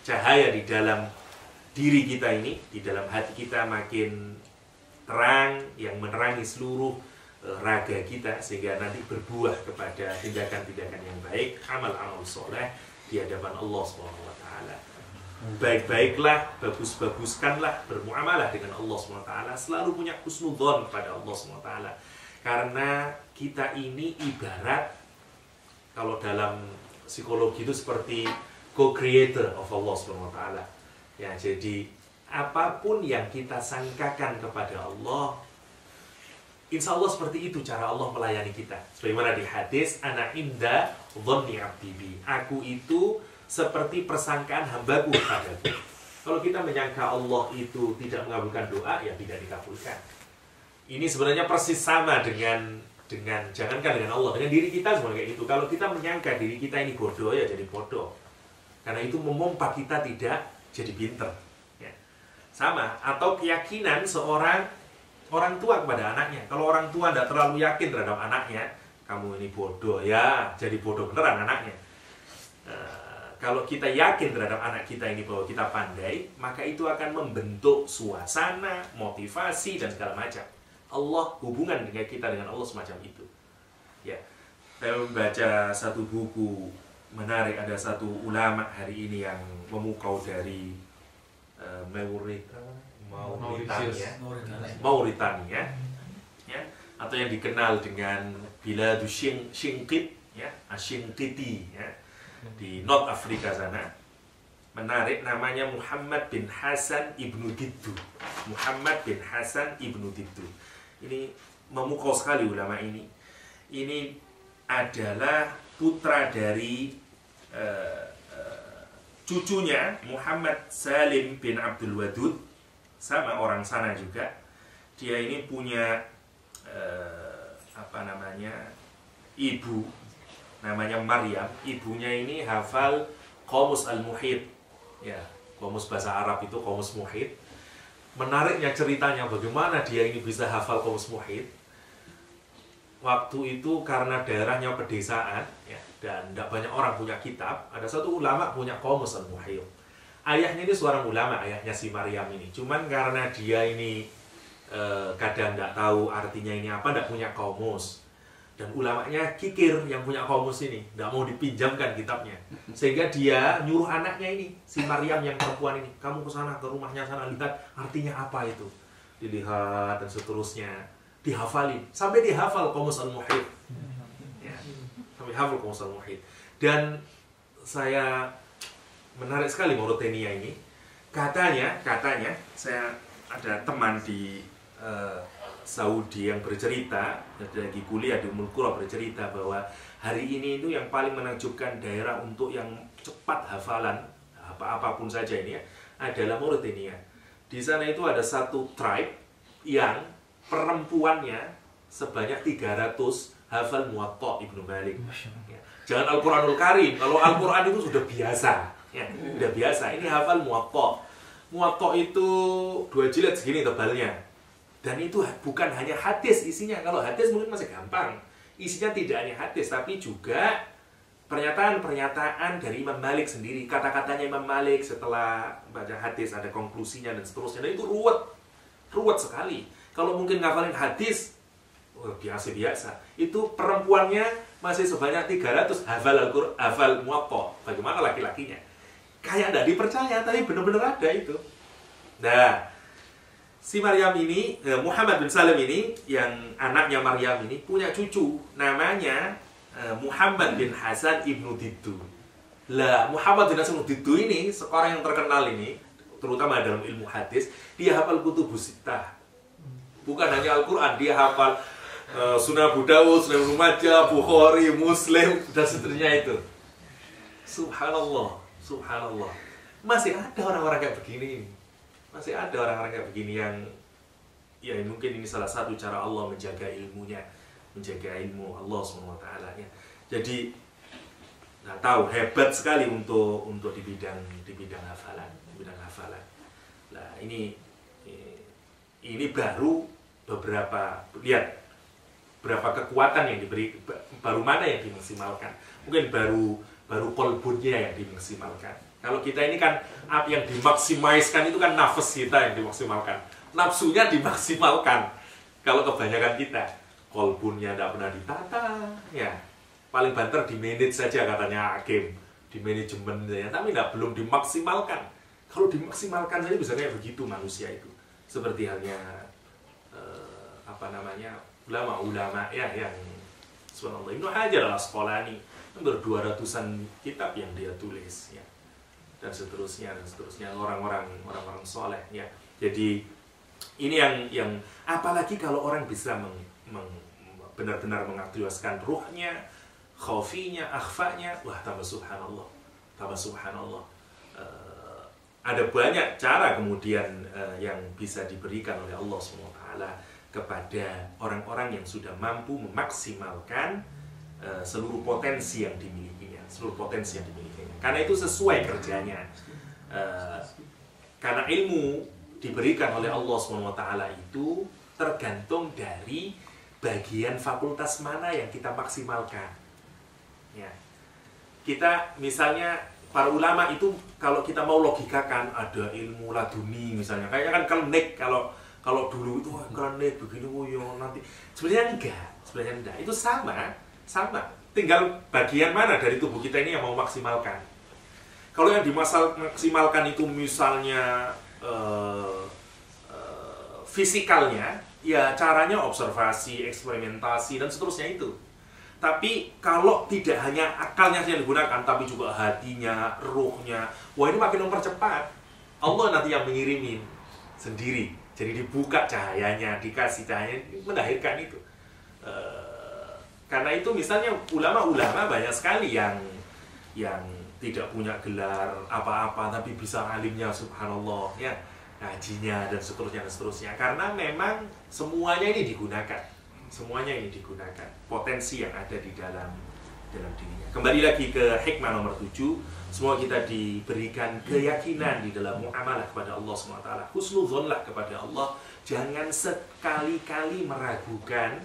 cahaya di dalam diri kita ini, di dalam hati kita makin terang, yang menerangi seluruh raga kita, sehingga nanti berbuah kepada tindakan-tindakan yang baik, amal-amal soleh di hadapan Allah SWT. Baik-baiklah, bagus-baguskanlah bermuamalah dengan Allah SWT, selalu punya husnudzon kepada Allah SWT, karena kita ini ibarat, kalau dalam psikologi itu seperti co-creator of Allah Subhanahu wa taala. Ya, jadi apapun yang kita sangkakan kepada Allah, insya Allah seperti itu cara Allah melayani kita. Sebagaimana di hadis, ana inda dhanni 'abdi bi. Aku itu seperti persangkaan hambaku padaku. Kalau kita menyangka Allah itu tidak mengabulkan doa, ya tidak dikabulkan. Ini sebenarnya persis sama dengan jangankan dengan Allah, dengan diri kita sebenarnya kayak gitu. Kalau kita menyangka diri kita ini bodoh, ya jadi bodoh. Karena itu memompa kita tidak jadi pinter. Ya. Sama, atau keyakinan seorang orang tua kepada anaknya. Kalau orang tua tidak terlalu yakin terhadap anaknya, kamu ini bodoh, ya jadi bodoh beneran anaknya. Kalau kita yakin terhadap anak kita ini bahwa kita pandai, maka itu akan membentuk suasana, motivasi, dan segala macam. Allah, hubungan dengan kita dengan Allah semacam itu. Ya, saya membaca satu buku menarik, ada satu ulama hari ini yang memukau dari Mauritania, ya, atau yang dikenal dengan Biladu Shinqit, ya, Shinqiti, ya, di North Afrika sana. Menarik, namanya Muhammad bin Hasan ibnu Diddu. Muhammad bin Hasan ibnu Diddu. Ini memukau sekali ulama ini. Ini adalah putra dari cucunya Muhammad Salim bin Abdul Wadud, sama orang sana juga. Dia ini punya ibu namanya Maryam. Ibunya ini hafal Qamus Al-Muhit, ya, Qamus bahasa Arab itu Qamus Muhit. Menariknya ceritanya bagaimana dia ini bisa hafal Qamus Muhit. Waktu itu karena daerahnya pedesaan, ya, dan tidak banyak orang punya kitab. Ada satu ulama punya Qamus Al-Muhit. Ayahnya ini seorang ulama, ayahnya si Maryam ini. Cuman karena dia ini kadang tidak tahu artinya ini apa, tidak punya Qamus. Dan ulamanya kikir yang punya Qamus ini, tidak mau dipinjamkan kitabnya. Sehingga dia nyuruh anaknya ini, si Maryam yang perempuan ini, kamu ke sana, ke rumahnya sana, lihat artinya apa itu. Dilihat dan seterusnya, dihafalin. Sampai dihafal Qamus Al-Muhit. Ya, sampai hafal Qamus Al-Muhit. Dan saya menarik sekali Mauritania ini. Katanya, saya ada teman di Saudi yang bercerita, lagi kuliah di Ummul Qura, bercerita bahwa hari ini itu yang paling menakjubkan daerah untuk yang cepat hafalan apapun saja ini, ya, adalah Mauritania. Di sana itu ada satu tribe yang perempuannya sebanyak 300 hafal Muwatta Ibnu Malik. Ya. Jangan Al-Quranul Karim, kalau Al-Quran itu sudah biasa, ya, sudah biasa. Ini hafal Muwatta. Muwatta itu 2 jilid segini tebalnya. Dan itu bukan hanya hadis isinya. Kalau hadis mungkin masih gampang. Isinya tidak hanya hadis, tapi juga pernyataan-pernyataan dari Imam Malik sendiri. Kata-katanya Imam Malik setelah baca hadis, ada konklusinya dan seterusnya. Dan itu ruwet sekali. Kalau mungkin ngafalin hadis, biasa-biasa. Itu perempuannya masih sebanyak 300 hafal Muwatta. Bagaimana laki-lakinya? Kayak tidak dipercaya, tapi benar-benar ada itu. Nah, si Maryam ini, Muhammad bin Salim ini, yang anaknya Maryam ini, punya cucu. Namanya Muhammad bin Hasan ibnu Diddu. Lah, Muhammad bin Hasan ibnu Diddu ini, seorang yang terkenal ini, terutama dalam ilmu hadis, dia hafal Kutubus Sittah. Bukan hanya Al-Quran, dia hafal Sunan Abu Dawud, Sunan Ibnu Majah, Bukhari, Muslim, dan seterusnya itu. Subhanallah, subhanallah. Masih ada orang-orang kayak begini. Masih ada orang-orang kayak begini yang, ya mungkin ini salah satu cara Allah menjaga ilmunya, menjaga ilmu Allah SWT. Ya. Jadi, nggak tahu, hebat sekali untuk di bidang hafalan, Nah, ini baru beberapa, lihat berapa kekuatan yang diberi, baru mana yang dimaksimalkan. Mungkin baru kolbunnya yang dimaksimalkan. Kalau kita ini kan yang dimaksimalkan itu kan nafas kita yang dimaksimalkan, nafsunya dimaksimalkan. Kalau kebanyakan kita, kolbunnya tidak pernah ditata, ya paling banter di manage saja katanya Hakim, di manajemen saja, tapi belum dimaksimalkan. Kalau dimaksimalkan saja bisa kayak begitu manusia itu. Seperti halnya ulama-ulama ya yang subhanallah, Ibnu Hajar Al-Asqalani, hampir 200-an kitab yang dia tulis, ya. dan seterusnya orang-orang soleh ya. Jadi ini yang apalagi kalau orang bisa benar-benar mengaktifkan ruhnya, khaufinya, akhfanya, wah tambah subhanallah. Ada banyak cara kemudian yang bisa diberikan oleh Allah SWT kepada orang-orang yang sudah mampu memaksimalkan seluruh potensi yang dimilikinya, karena itu sesuai kerjanya. Karena ilmu diberikan oleh Allah SWT itu tergantung dari bagian fakultas mana yang kita maksimalkan. Ya. Kita misalnya para ulama itu kalau kita mau logikakan ada ilmu laduni misalnya, kayaknya kan klenik kalau dulu itu klenik begini nanti sebenarnya enggak, itu sama, tinggal bagian mana dari tubuh kita ini yang mau maksimalkan. Kalau yang dimaksimalkan itu misalnya fisikalnya, ya caranya observasi, eksperimentasi dan seterusnya itu. Tapi kalau tidak hanya akalnya yang digunakan, tapi juga hatinya, ruhnya, wah ini makin mempercepat. Allah nanti yang mengirimin sendiri. Jadi dibuka cahayanya, dikasih cahayanya, melahirkan itu. Karena itu misalnya ulama-ulama banyak sekali yang tidak punya gelar apa-apa, tapi bisa alimnya subhanallah, ya, ngajinya dan seterusnya. Karena memang semuanya ini digunakan. Potensi yang ada di dalam dirinya. Kembali lagi ke hikmah nomor 7. Semua kita diberikan keyakinan di dalam muamalah kepada Allah SWT. Husnudzonlah kepada Allah. Jangan sekali-kali meragukan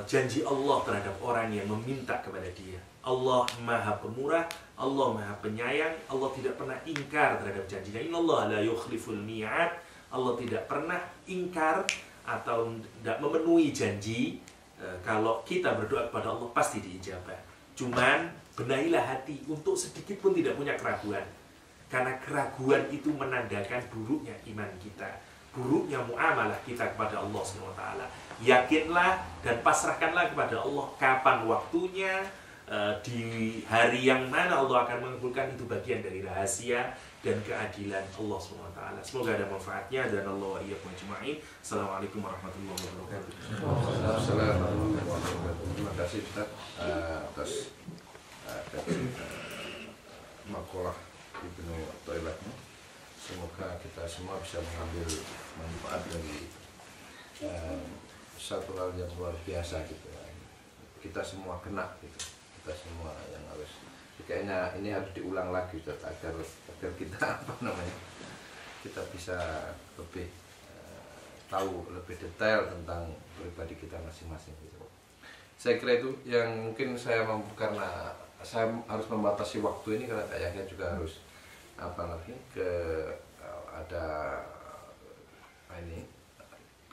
janji Allah terhadap orang yang meminta kepada Dia. Allah Maha Pemurah, Allah Maha Penyayang, Allah tidak pernah ingkar terhadap janjinya. Innallaha la yukhliful mi'ad. Allah tidak pernah ingkar atau tidak memenuhi janji. Kalau kita berdoa kepada Allah pasti diijabah. Cuman benahilah hati untuk sedikit pun tidak punya keraguan. Karena keraguan itu menandakan buruknya iman kita, buruknya muamalah kita kepada Allah SWT. Yakinlah dan pasrahkanlah kepada Allah kapan waktunya, di hari yang mana Allah akan mengabulkan, itu bagian dari rahasia dan keadilan Allah SWT. Semoga ada manfaatnya dan Allah wa iyyakum ajma'in. Assalamualaikum warahmatullahi wabarakatuh. Terima kasih Ustaz atas makalah Ibnu Athaillah. Semoga kita semua bisa mengambil manfaat dari satu hal yang luar biasa gitu. Kita semua kena gitu. Kita semua yang harus, kayaknya ini harus diulang lagi Ustaz, agar kita kita bisa lebih tahu lebih detail tentang pribadi kita masing-masing gitu. Saya kira itu yang mungkin saya mampu, karena saya harus membatasi waktu ini karena kayaknya juga harus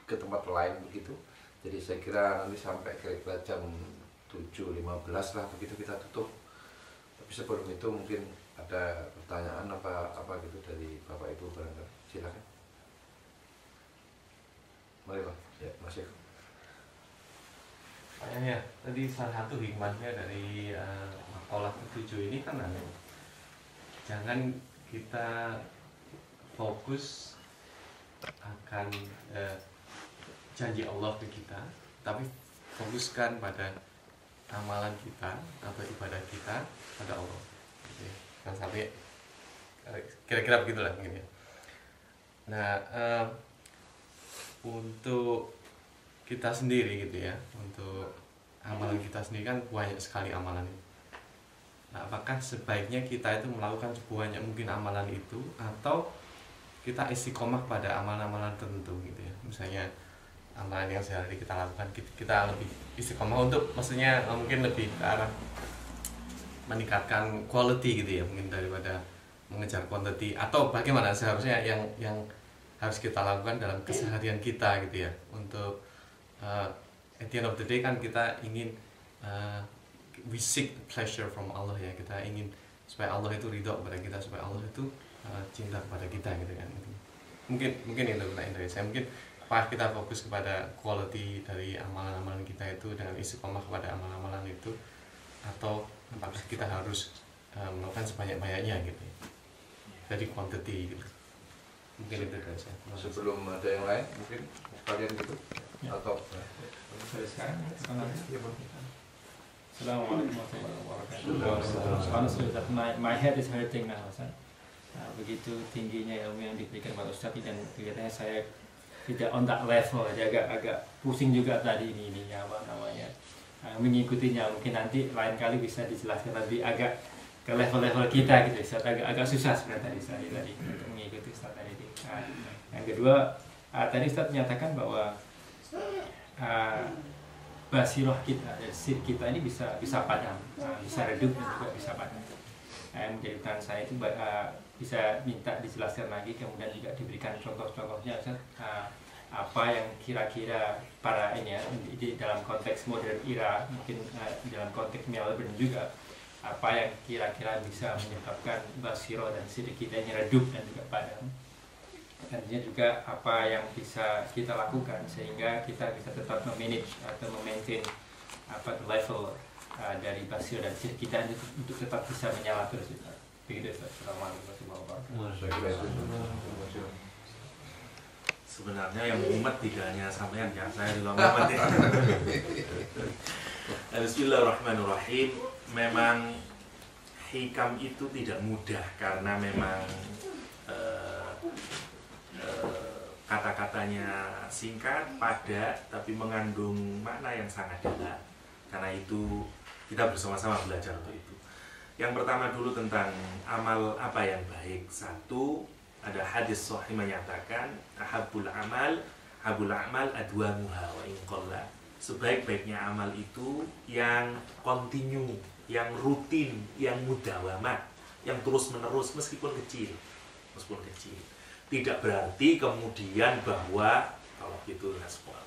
ke tempat lain begitu. Jadi saya kira nanti sampai kira-kira jam 7.15 lah begitu kita tutup. Tapi sebelum itu mungkin ada pertanyaan apa gitu dari Bapak Ibu barangkali. Silakan. Mari Pak. Ya, Mas Eko. Ya, tadi salah satu hikmahnya dari makalah ke-7 ini kan jangan kita fokus akan janji Allah ke kita, tapi fokuskan pada amalan kita atau ibadah kita pada Allah. Kan sampai kira-kira begitulah mungkin ya. Nah, untuk kita sendiri gitu ya, untuk amalan kita sendiri kan banyak sekali amalan itu. Nah, apakah sebaiknya kita itu melakukan sebanyak mungkin amalan itu, atau kita istiqomah pada amalan-amalan tertentu gitu ya. Misalnya amalan yang sehari kita lakukan, kita lebih istiqomah untuk, maksudnya mungkin lebih ke arah meningkatkan quality gitu ya, mungkin daripada mengejar quantity, atau bagaimana seharusnya yang harus kita lakukan dalam keseharian kita gitu ya. Untuk at the end of the day kan kita ingin we seek pleasure from Allah ya, kita ingin supaya Allah itu ridho kepada kita, supaya Allah itu cinta kepada kita gitu kan. Mungkin itu pertanyaan dari saya. Mungkin apakah kita fokus kepada quality dari amalan-amalan kita itu dengan istiqomah kepada amalan-amalan itu, atau apakah kita harus melakukan sebanyak-banyaknya gitu ya. Jadi quantity gitu. Mungkin itu saja. Sebelum ada yang lain, mungkin kalian gitu atau Sekarang, Assalamualaikum warahmatullahi wabarakatuh. Honestly, that my head is hurting now, Ustaz. Begitu tingginya ilmu yang diberikan pada Ustaz dan kelihatannya saya tidak on that level, jadi agak pusing juga tadi ini apa namanya mengikutinya. Mungkin nanti lain kali bisa dijelaskan lebih agak ke level-level kita gitu, Ustaz. Agak susah sebenarnya tadi untuk mengikuti Ustaz tadi. Yang kedua, tadi Ustaz menyatakan bahwa basiroh kita, sir kita ini bisa padam, bisa redup dan juga bisa padam. Menjadi pertanyaan saya itu bisa minta dijelaskan lagi, kemudian juga diberikan contoh-contohnya, Ustaz, apa yang kira-kira para ini ya di dalam konteks modern era, mungkin dalam konteks Melbourne juga, apa yang kira-kira bisa menyebabkan basiroh dan sir kita ini redup dan juga padam. Artinya juga apa yang bisa kita lakukan sehingga kita bisa tetap memanage atau memaintain level dari basir dan sir kita untuk tetap bisa menyala terus. Begitu. Assalamualaikum warahmatullahi wabarakatuh. Sebenarnya yang mumet tidak hanya sampean ya, saya juga mumet ya. Bismillahirrahmanirrahim. Memang hikam itu tidak mudah karena memang kata-katanya singkat, padat, tapi mengandung makna yang sangat dalam. Karena itu kita bersama-sama belajar untuk itu. Yang pertama dulu tentang amal apa yang baik. Satu, ada hadis sahih menyatakan habul amal adwamuha wa in qalla. Sebaik-baiknya amal itu yang kontinu, yang rutin, yang mudawamah, yang terus-menerus meskipun kecil. Tidak berarti kemudian bahwa kalau gitu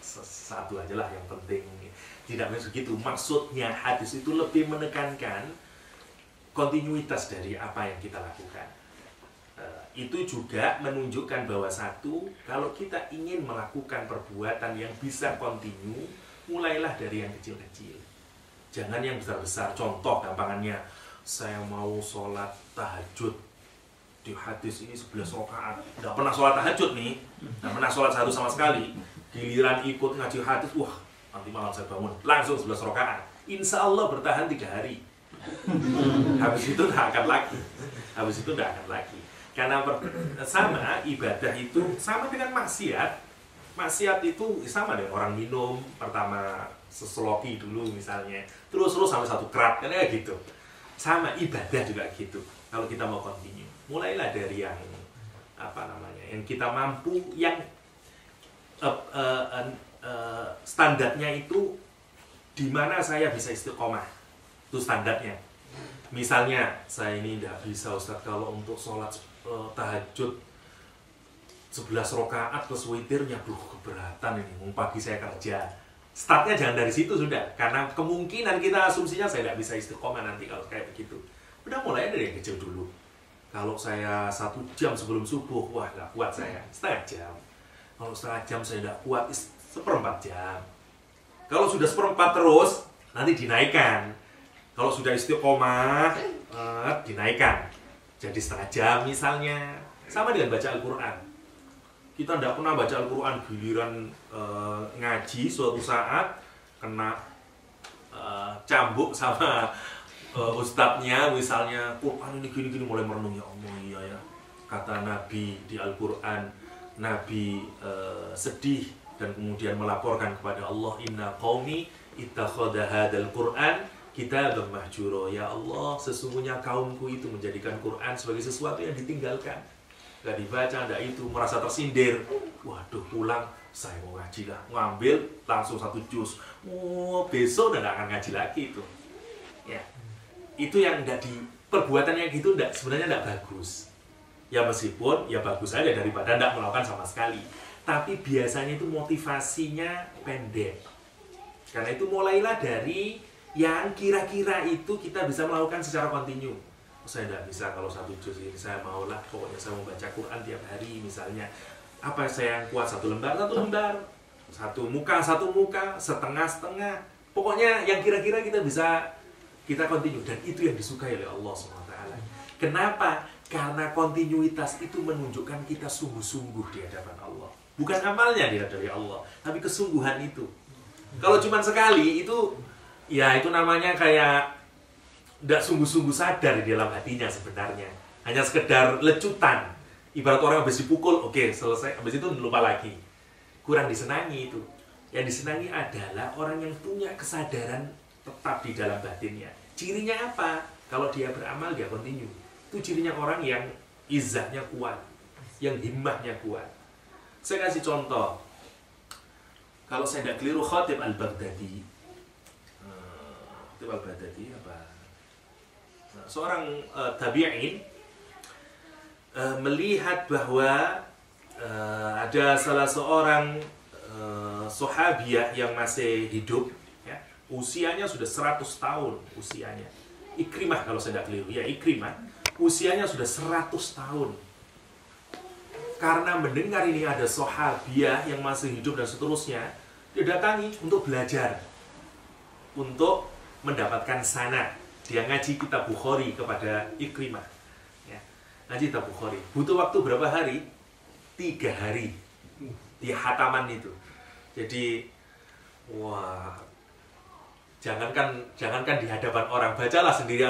satu aja lah yang penting. Tidak begitu. Maksudnya hadis itu lebih menekankan kontinuitas dari apa yang kita lakukan. Itu juga menunjukkan bahwa satu, kalau kita ingin melakukan perbuatan yang bisa kontinu, mulailah dari yang kecil-kecil. Jangan yang besar-besar. Contoh gampangannya, saya mau sholat tahajud. Di hadis ini 11 rakaat, nggak pernah sholat tahajud nih, nggak pernah sholat satu sama sekali. Giliran ikut ngaji hadis, wah nanti malam saya bangun langsung 11 rakaat. Insya Allah bertahan 3 hari. Habis itu nggak akan lagi. Karena sama ibadah itu sama dengan maksiat. Maksiat itu sama dengan orang minum, pertama seseloki dulu misalnya, terus sampai 1 kerat, kan kayak gitu. Sama ibadah juga gitu. Kalau kita mau continue, mulailah dari yang yang kita mampu, yang standarnya itu di mana saya bisa istiqomah, itu standarnya. Misalnya saya ini tidak bisa Ustaz kalau untuk sholat tahajud 11 rakaat plus witirnya, keberatan ini, pagi saya kerja. Startnya jangan dari situ sudah, karena kemungkinan kita asumsinya saya tidak bisa istiqomah nanti kalau kayak begitu. Udah mulai dari yang kecil dulu. Kalau saya 1 jam sebelum subuh, wah nggak kuat saya, setengah jam. Kalau setengah jam saya nggak kuat, 1/4 jam. Kalau sudah 1/4 terus, nanti dinaikkan. Kalau sudah istiqomah, dinaikkan. Jadi setengah jam misalnya. Sama dengan baca Al-Quran. Kita tidak pernah baca Al-Quran, giliran ngaji suatu saat, kena cambuk sama ustadznya, misalnya Quran ini gini-gini, mulai merenung, ya Allah, iya ya, kata Nabi di Al-Quran, Nabi sedih dan kemudian melaporkan kepada Allah, inna qaumi ittakhadha hadzal Quran kitaban mahjura. Ya Allah, sesungguhnya kaumku itu menjadikan Quran sebagai sesuatu yang ditinggalkan, gak dibaca, ada itu, merasa tersindir. Waduh, pulang saya mau ngaji lah, ngambil langsung 1 juz. Besok udah gak akan ngaji lagi itu. Ya, itu yang enggak di perbuatan yang gitu sebenarnya enggak bagus. Ya meskipun ya bagus aja daripada enggak melakukan sama sekali. Tapi biasanya itu motivasinya pendek. Karena itu mulailah dari yang kira-kira itu kita bisa melakukan secara kontinu. Saya enggak bisa kalau 1 juz ini, saya maulah pokoknya saya mau baca Quran tiap hari misalnya. Apa saya yang kuat 1 lembar, 1 lembar. 1 muka, 1 muka, setengah. Pokoknya yang kira-kira kita bisa kita continue, dan itu yang disukai oleh Allah SWT. Kenapa? Karena kontinuitas itu menunjukkan kita sungguh-sungguh di hadapan Allah. Bukan amalnya dari Allah, tapi kesungguhan itu. Kalau cuma sekali itu, ya itu namanya kayak tidak sungguh-sungguh sadar di dalam hatinya sebenarnya. Hanya sekedar lecutan. Ibarat orang habis dipukul, oke, selesai, habis itu lupa lagi. Kurang disenangi itu. Yang disenangi adalah orang yang punya kesadaran tetap di dalam batinnya. Cirinya apa? Kalau dia beramal, dia kontinu. Itu cirinya orang yang izzahnya kuat, yang himmahnya kuat. Saya kasih contoh. Kalau saya tidak keliru, Khatib Al-Baghdadi. Khatib Al-Baghdadi apa? Seorang tabi'in melihat bahwa ada salah seorang sahabiah yang masih hidup, ya, usianya sudah 100 tahun usianya. Ikrimah kalau saya tidak keliru, ya Ikrimah, usianya sudah 100 tahun. Karena mendengar ini ada sahabiah yang masih hidup dan seterusnya, dia datangi untuk belajar, untuk mendapatkan sanad. Dia ngaji kitab Bukhari kepada Ikrimah, ya, ngaji kitab Bukhari. Butuh waktu berapa hari? 3 hari di hataman itu. Jadi, wah, jangankan di hadapan orang, bacalah sendiri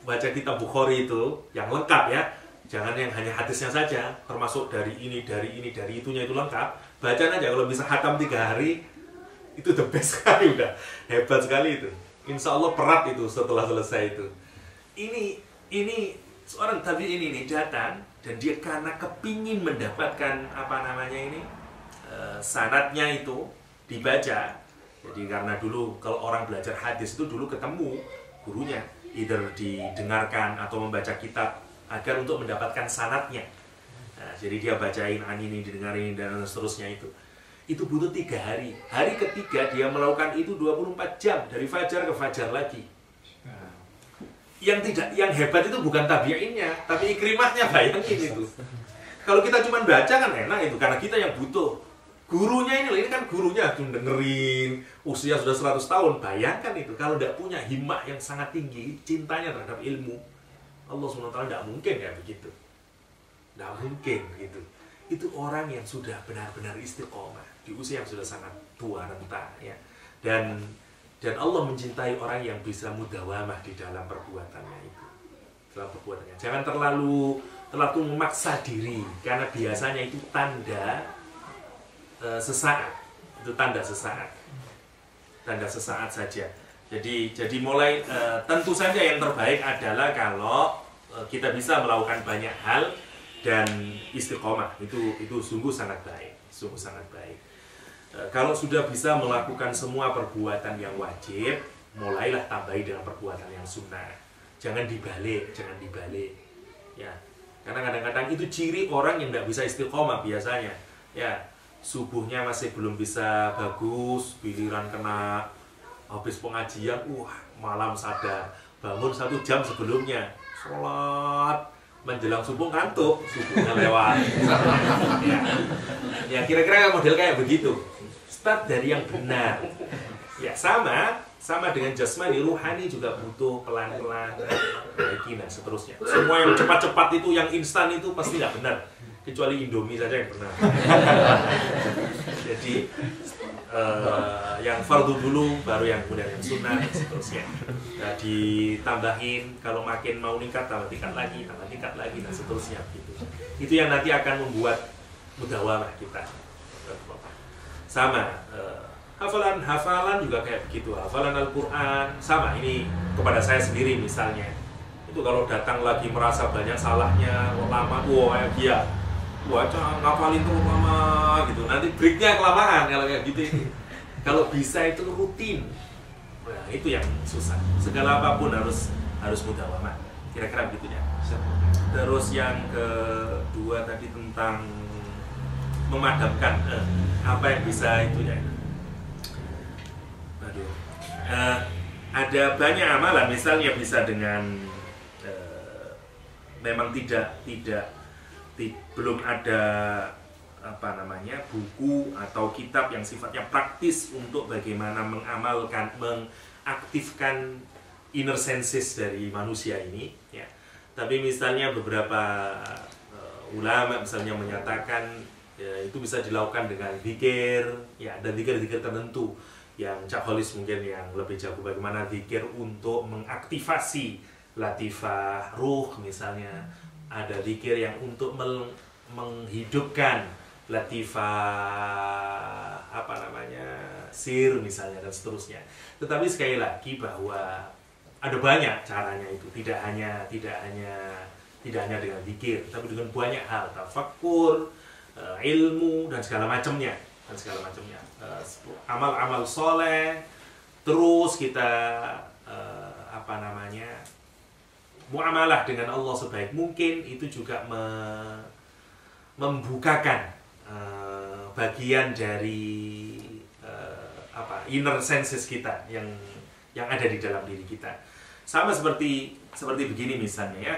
baca kitab Bukhari itu yang lengkap ya. Jangan yang hanya hadisnya saja, termasuk dari ini, dari itunya itu lengkap. Baca aja, kalau bisa hatam 3 hari, itu the best sekali, udah hebat sekali itu. Insya Allah berat itu setelah selesai itu. Ini seorang tabi'in ini datang, dan dia karena kepingin mendapatkan sanadnya itu dibaca. Jadi karena dulu kalau orang belajar hadis itu dulu ketemu gurunya, either didengarkan atau membaca kitab agar untuk mendapatkan sanadnya. Nah, jadi dia bacain ini, didengarin dan seterusnya itu. Itu butuh 3 hari. Hari ketiga dia melakukan itu 24 jam dari fajar ke fajar lagi. Yang hebat itu bukan tabi'innya, tapi Ikrimahnya, bayangin itu. Kalau kita cuma baca kan enak itu, karena kita yang butuh. Gurunya ini kan gurunya cuma dengerin, usia sudah 100 tahun. Bayangkan itu, kalau tidak punya himmah yang sangat tinggi, cintanya terhadap ilmu, Allah SWT tidak mungkin ya begitu. Tidak mungkin gitu. Itu orang yang sudah benar-benar istiqomah di usia yang sudah sangat tua renta, ya. Dan Allah mencintai orang yang bisa mudawamah di dalam perbuatannya itu. Dalam perbuatannya. Jangan terlalu memaksa diri, karena biasanya itu tanda sesaat. Itu tanda sesaat. Tanda sesaat saja. Jadi mulai tentu saja yang terbaik adalah kalau kita bisa melakukan banyak hal dan istiqomah. Itu sungguh sangat baik. Sungguh sangat baik. Kalau sudah bisa melakukan semua perbuatan yang wajib, mulailah tambahi dengan perbuatan yang sunnah. Jangan dibalik. Ya, karena kadang-kadang itu ciri orang yang tidak bisa istiqomah biasanya. Ya, subuhnya masih belum bisa bagus, giliran kena habis pengajian, malam sadar, bangun 1 jam sebelumnya, sholat, menjelang subuh ngantuk, subuhnya lewat. Ya kira-kira model kayak begitu. Start dari yang benar. Ya sama dengan jasmani, ruhani juga butuh pelan-pelan, dan seterusnya. Semua yang cepat-cepat itu, yang instan itu pasti nggak benar. Kecuali Indomie saja yang benar. Jadi yang fardu dulu, baru yang kemudian yang sunnah, dan seterusnya. Nah, ditambahin, kalau makin mau meningkat, tambah tingkat lagi, dan seterusnya. Gitu. Itu yang nanti akan membuat mudawamah kita. Sama, hafalan juga kayak begitu. Hafalan Al-Quran, sama, ini kepada saya sendiri misalnya. Itu kalau datang lagi merasa banyak salahnya, lama, dia ngapalin terus lama gitu, nanti breaknya kelamaan kalau kayak gitu. Kalau bisa itu rutin, nah itu yang susah. Segala apapun harus mudawamah, kira-kira begitu ya. Terus yang kedua tadi tentang memadamkan apa yang bisa itu ya. Ada banyak amalan, misalnya bisa dengan memang belum ada buku atau kitab yang sifatnya praktis untuk bagaimana mengaktifkan inner senses dari manusia ini, ya. Tapi misalnya beberapa ulama misalnya menyatakan itu bisa dilakukan dengan zikir, ya, dan zikir-zikir tertentu yang Cak Kholis mungkin yang lebih jago bagaimana zikir untuk mengaktifasi latifah ruh misalnya, ada zikir yang untuk menghidupkan latifah sir misalnya dan seterusnya. Tetapi sekali lagi bahwa ada banyak caranya itu, tidak hanya dengan zikir, tapi dengan banyak hal, tafakkur, ilmu dan segala macamnya, amal-amal soleh, terus kita muamalah dengan Allah sebaik mungkin, itu juga membukakan bagian dari inner senses kita yang ada di dalam diri kita. Sama seperti begini misalnya ya,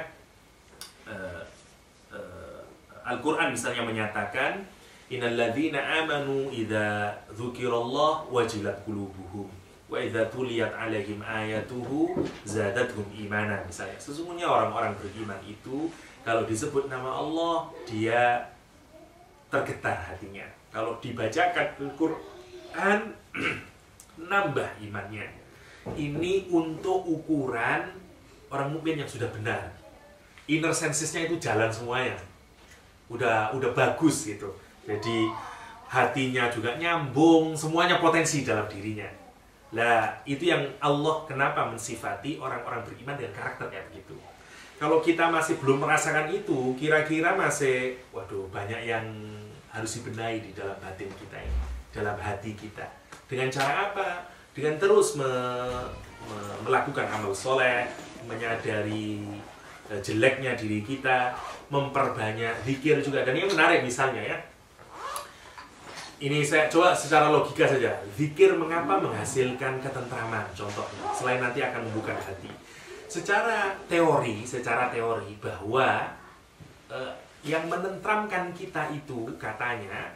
Al-Quran misalnya menyatakan innal ladzina amanu idza dzukirallah wajilat qulubuhum wa idza tuliyat alaihim ayatuhu zadatuhum imana. Misalnya, sesungguhnya orang-orang beriman itu kalau disebut nama Allah dia tergetar hatinya. Kalau dibacakan Al-Quran nambah imannya. Ini untuk ukuran orang mukmin yang sudah benar. Inner sensesnya itu jalan semuanya. Udah bagus gitu. Jadi hatinya juga nyambung, semuanya potensi dalam dirinya. Lah, itu yang Allah kenapa mensifati orang-orang beriman dengan karakter kayak begitu. Kalau kita masih belum merasakan itu, kira-kira masih banyak yang harus dibenahi di dalam batin kita ini, dalam hati kita. Dengan cara apa? Dengan terus melakukan amal soleh, menyadari jeleknya diri kita, memperbanyak zikir juga. Dan yang menarik misalnya ya, ini saya coba secara logika saja. Zikir mengapa menghasilkan ketentraman? Contohnya, selain nanti akan membuka hati. Secara teori bahwa yang menentramkan kita itu katanya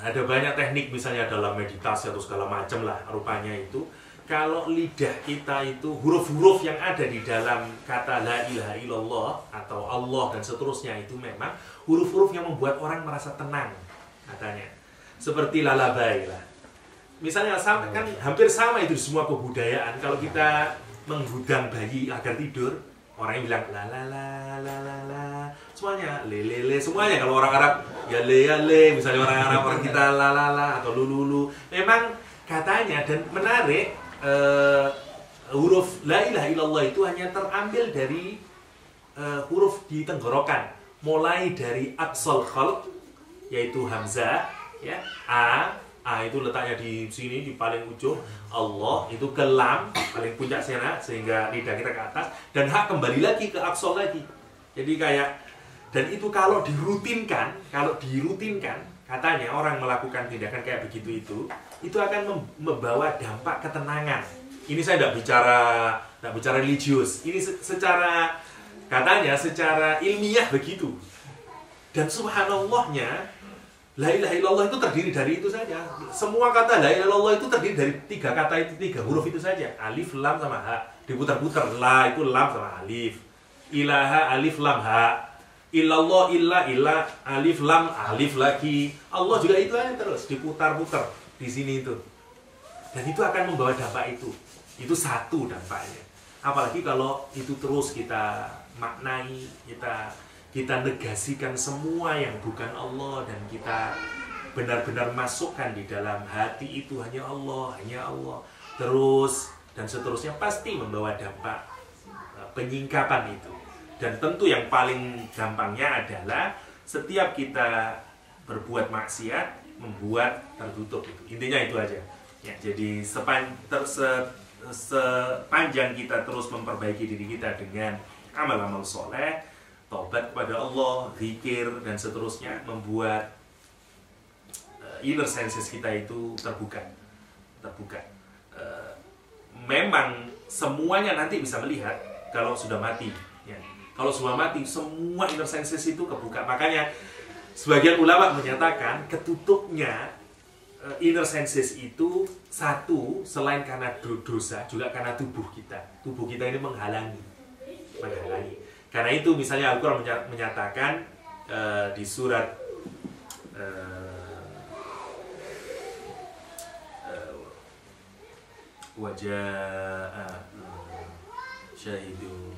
ada banyak teknik, misalnya dalam meditasi atau segala macam lah rupanya itu. Kalau lidah kita itu, huruf-huruf yang ada di dalam kata la ilaha illallah atau Allah dan seterusnya itu memang huruf-huruf yang membuat orang merasa tenang katanya. Seperti lalabai lah. Misalnya kan hampir sama itu di semua kebudayaan. Kalau kita menggudang bayi agar tidur, orang yang bilang la la la la la la, semuanya le le le, semuanya. Kalau orang Arab ya le, misalnya orang Arab, orang kita la la la atau lu lu. Memang katanya, dan menarik, huruf la ilaha illallah itu hanya terambil dari huruf di tenggorokan, mulai dari aqsal khalq yaitu hamzah ya, a itu letaknya di sini di paling ujung, Allah itu ke lam paling puncak sana sehingga lidah kita ke atas, dan ha kembali lagi ke aqsal lagi. Jadi kayak, dan itu kalau dirutinkan katanya orang melakukan tindakan kayak begitu itu akan membawa dampak ketenangan. Ini saya tidak bicara religius. Ini katanya secara ilmiah begitu. Dan subhanallahnya, la ilaha illallah itu terdiri dari itu saja. Semua kata la ilaha illallah itu terdiri dari 3 kata itu, 3 huruf itu saja. Alif, lam, sama ha. Diputar-putar. La itu lam sama alif. Ilaha, alif, lam, ha. Illallah, illa, alif, lam, alif lagi. Allah juga itu aja terus. Diputar-putar di sini itu. Dan itu akan membawa dampak itu. Itu satu dampaknya. Apalagi kalau itu terus kita maknai, kita negasikan semua yang bukan Allah, dan kita benar-benar masukkan di dalam hati itu hanya Allah terus dan seterusnya, pasti membawa dampak penyingkapan itu. Dan tentu yang paling gampangnya adalah setiap kita berbuat maksiat membuat tertutup itu. Intinya itu aja ya. Jadi sepanjang kita terus memperbaiki diri kita dengan amal-amal soleh, taubat kepada Allah, zikir dan seterusnya, membuat inner senses kita itu terbuka. Memang semuanya nanti bisa melihat kalau sudah mati ya. Kalau sudah mati, semua inner senses itu kebuka. Makanya sebagian ulama menyatakan ketutupnya inner senses itu satu, selain karena dosa, juga karena tubuh kita. Tubuh kita ini menghalangi. menghalangi. Karena itu misalnya Al-Quran menyatakan di surat wajah syahidu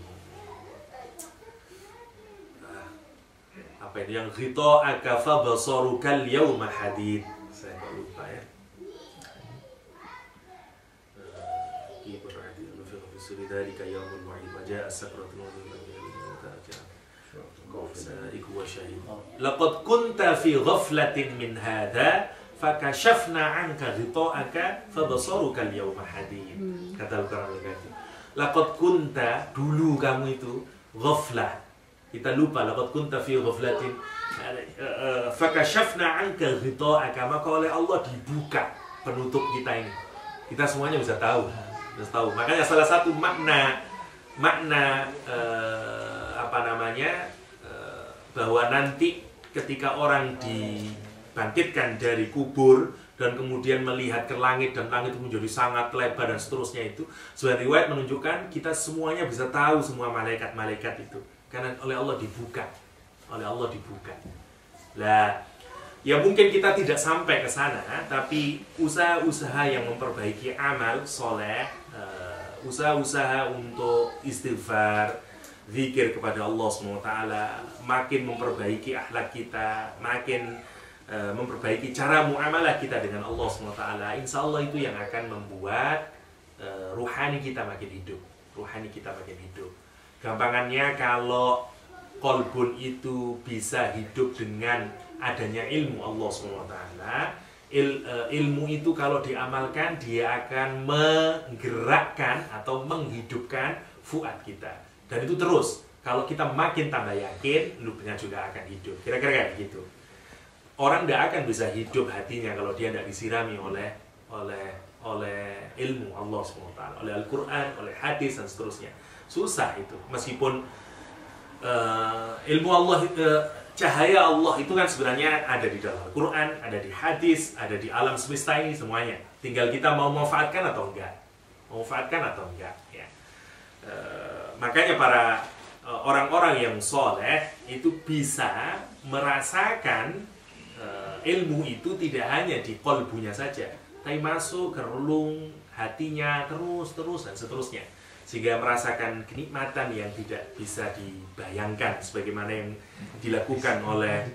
apa itu yang ghita'aka fa basarukal yawma hadid. Saya kok lupa ya. Dzalika yaumul wa'id wa ja'a sakratul maut laqad kunta fi ghaflatin min hadha fakashafna 'anka ghita'aka fabasaruka al-yawma hadid. Kata Al-Qur'an Al-Karim. Laqad kunta, dulu kamu itu ghaflah. Kita lupa laqad kunta fi ghaflatin fakashafna 'anka ghita'aka, maka oleh Allah dibuka penutup kita ini. Kita semuanya bisa tahu. Makanya salah satu makna bahwa nanti ketika orang dibangkitkan dari kubur dan kemudian melihat ke langit dan langit itu menjadi sangat lebar dan seterusnya, itu sebuah riwayat menunjukkan kita semuanya bisa tahu semua malaikat-malaikat itu karena oleh Allah dibuka. Lah, ya mungkin kita tidak sampai ke sana, tapi usaha-usaha yang memperbaiki amal soleh, usaha-usaha untuk istighfar, zikir kepada Allah SWT, makin memperbaiki akhlak kita, makin memperbaiki cara muamalah kita dengan Allah SWT, insya Allah itu yang akan membuat ruhani kita makin hidup. Gampangannya kalau kolbun itu bisa hidup dengan adanya ilmu Allah SWT, ilmu itu kalau diamalkan dia akan menggerakkan atau menghidupkan fuad kita. Dan itu terus, kalau kita makin tambah yakin, lubnya juga akan hidup. Kira-kira kayak gitu. Orang tidak akan bisa hidup hatinya kalau dia tidak disirami oleh ilmu Allah SWT, oleh Al-Quran, oleh hadis dan seterusnya. Susah itu, meskipun ilmu Allah, cahaya Allah itu kan sebenarnya ada di dalam Al-Quran, ada di hadis, ada di alam semesta ini semuanya. Tinggal kita mau memanfaatkan atau enggak. Ya. Makanya para orang-orang yang soleh itu bisa merasakan ilmu itu tidak hanya di kolbunya saja, tapi masuk ke relung hatinya terus dan seterusnya, sehingga merasakan kenikmatan yang tidak bisa dibayangkan sebagaimana yang dilakukan oleh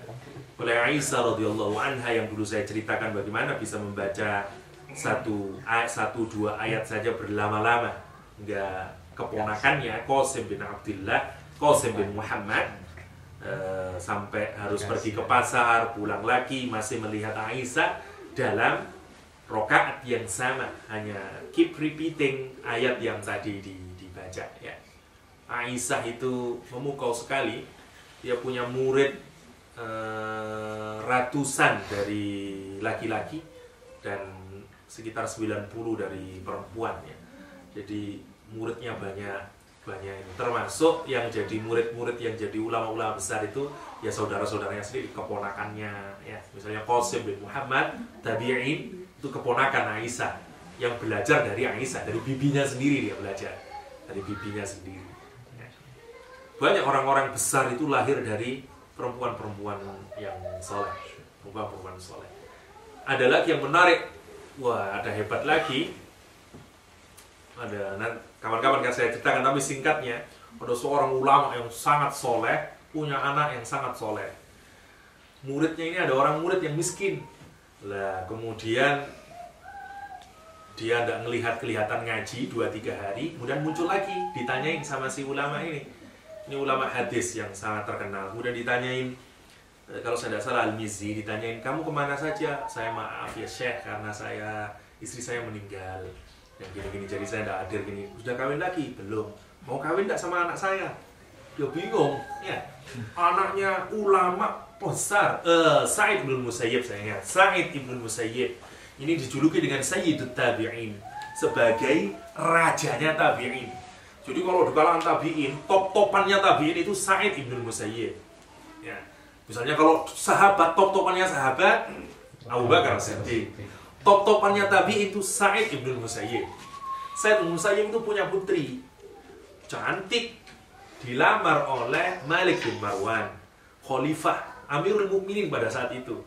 Aisyah radhiyallahu anha yang dulu saya ceritakan bagaimana bisa membaca dua ayat saja berlama-lama hingga keponakannya Qasim bin Abdullah, Qasim bin Muhammad sampai harus pergi ke pasar, pulang lagi masih melihat Aisyah dalam rokaat yang sama, hanya keep repeating ayat yang tadi dibaca ya. Aisyah itu memukau sekali, dia punya murid ratusan dari laki-laki dan sekitar 90 dari perempuan ya. Jadi muridnya banyak ini, termasuk yang jadi murid-murid yang jadi ulama-ulama besar itu ya saudara-saudaranya sendiri, keponakannya ya. Misalnya Qasim bin Muhammad tabi'in itu keponakan Aisyah yang belajar dari Aisyah, dari bibinya sendiri dia belajar, dari bibinya sendiri ya. Banyak orang-orang besar itu lahir dari perempuan-perempuan yang soleh, perempuan-perempuan soleh. Ada lagi yang menarik, wah ada hebat lagi, ada kawan-kawan kan saya ceritakan tapi singkatnya, ada seorang ulama yang sangat soleh, punya anak yang sangat soleh. Muridnya ini ada orang murid yang miskin. Lah kemudian dia tidak kelihatan ngaji 2-3 hari, kemudian muncul lagi, ditanyain sama si ulama ini ulama hadis yang sangat terkenal. Kemudian ditanyain, kalau saya tidak salah Al-Mizzi, ditanyain, kamu kemana saja? Saya maaf ya Syekh, karena istri saya meninggal yang gini-gini, jadi saya tidak hadir gini. Sudah kawin lagi? Belum. Mau kawin tidak sama anak saya? Dia bingung ya. Anaknya ulama besar, Sa'id bin Musayyib, saya ingat Sa'id bin Musayyib ini dijuluki dengan Sayyidut Tabi'in, sebagai rajanya Tabi'in. Jadi kalau di kalangan Tabi'in, top-topannya Tabi'in itu Sa'id bin Musayyib ya. Misalnya kalau sahabat, top-topannya sahabat Abu Bakar Siddiq, top-topannya Tabi'in itu Sa'id bin Musayyib. Sa'id bin Musayyib itu punya putri cantik, dilamar oleh Malik bin Marwan, khalifah Amirul Mukminin pada saat itu.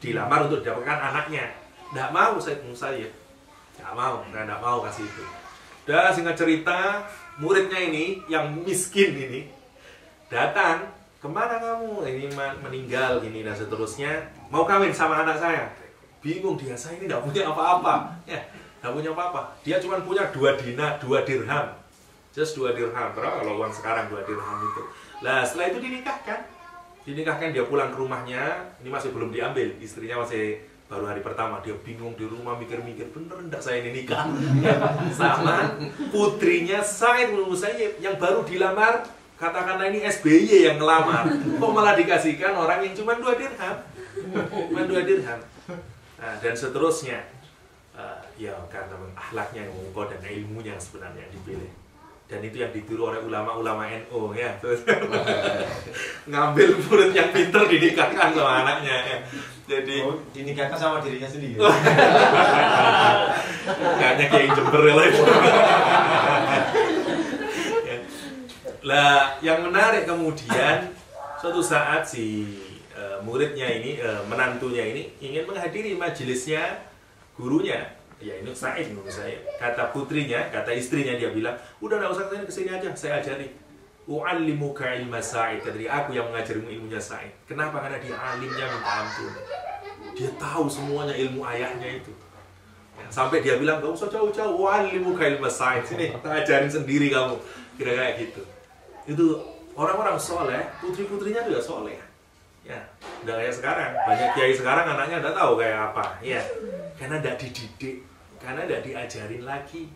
Dilamar untuk didapatkan anaknya. Nggak mau Said Musayyib. Nggak mau, nggak mau kasih itu. Dan singkat cerita, muridnya ini yang miskin ini datang, kemana kamu? Ini meninggal gini dan seterusnya. Mau kawin sama anak saya. Bingung dia, saya ini nggak punya apa-apa. Ya, nggak punya apa-apa. Dia cuma punya 2 dirham. Just 2 dirham. Berapa kalau uang sekarang 2 dirham itu? Nah, setelah itu dinikahkan. Dia pulang ke rumahnya. Ini masih belum diambil. Istrinya masih baru hari pertama. Dia bingung di rumah, mikir-mikir, bener enggak saya ini nikah sama putrinya Said bin Musayyib yang baru dilamar. Katakanlah ini SBY yang ngelamar. Kok malah dikasihkan orang yang cuma 2 dirham? Cuma 2 dirham. Nah, dan seterusnya. Ya karena akhlaknya yang mengkau dan ilmunya sebenarnya yang dipilih. Dan itu yang ditiru oleh ulama-ulama NU ya. Ngambil murid yang pintar dinikahkan sama anaknya ya. Jadi dinikahkan sama dirinya sendiri. Kayaknya kayak Jember ya. Lah, yang menarik kemudian suatu saat si muridnya ini, menantunya ini ingin menghadiri majelisnya gurunya. Ya ini Said menurut saya. Kata putrinya, kata istrinya, dia bilang, udah nggak usah kesini aja, saya ajari. U'allimuka ilma Said. Jadi aku yang mengajarimu ilmunya Said. Kenapa? Karena dia alimnya minta ampun. Dia tahu semuanya ilmu ayahnya itu. Ya, sampai dia bilang, gak usah jauh-jauh. U'allimuka ilma Said. Sini, kita ajarin sendiri kamu. Kira-kira gitu. Itu orang-orang soleh, putri-putrinya juga soleh. Ya, udah kayak sekarang. Banyak kiai sekarang anaknya nggak tahu kayak apa. Ya, karena nggak dididik, karena nggak diajarin lagi.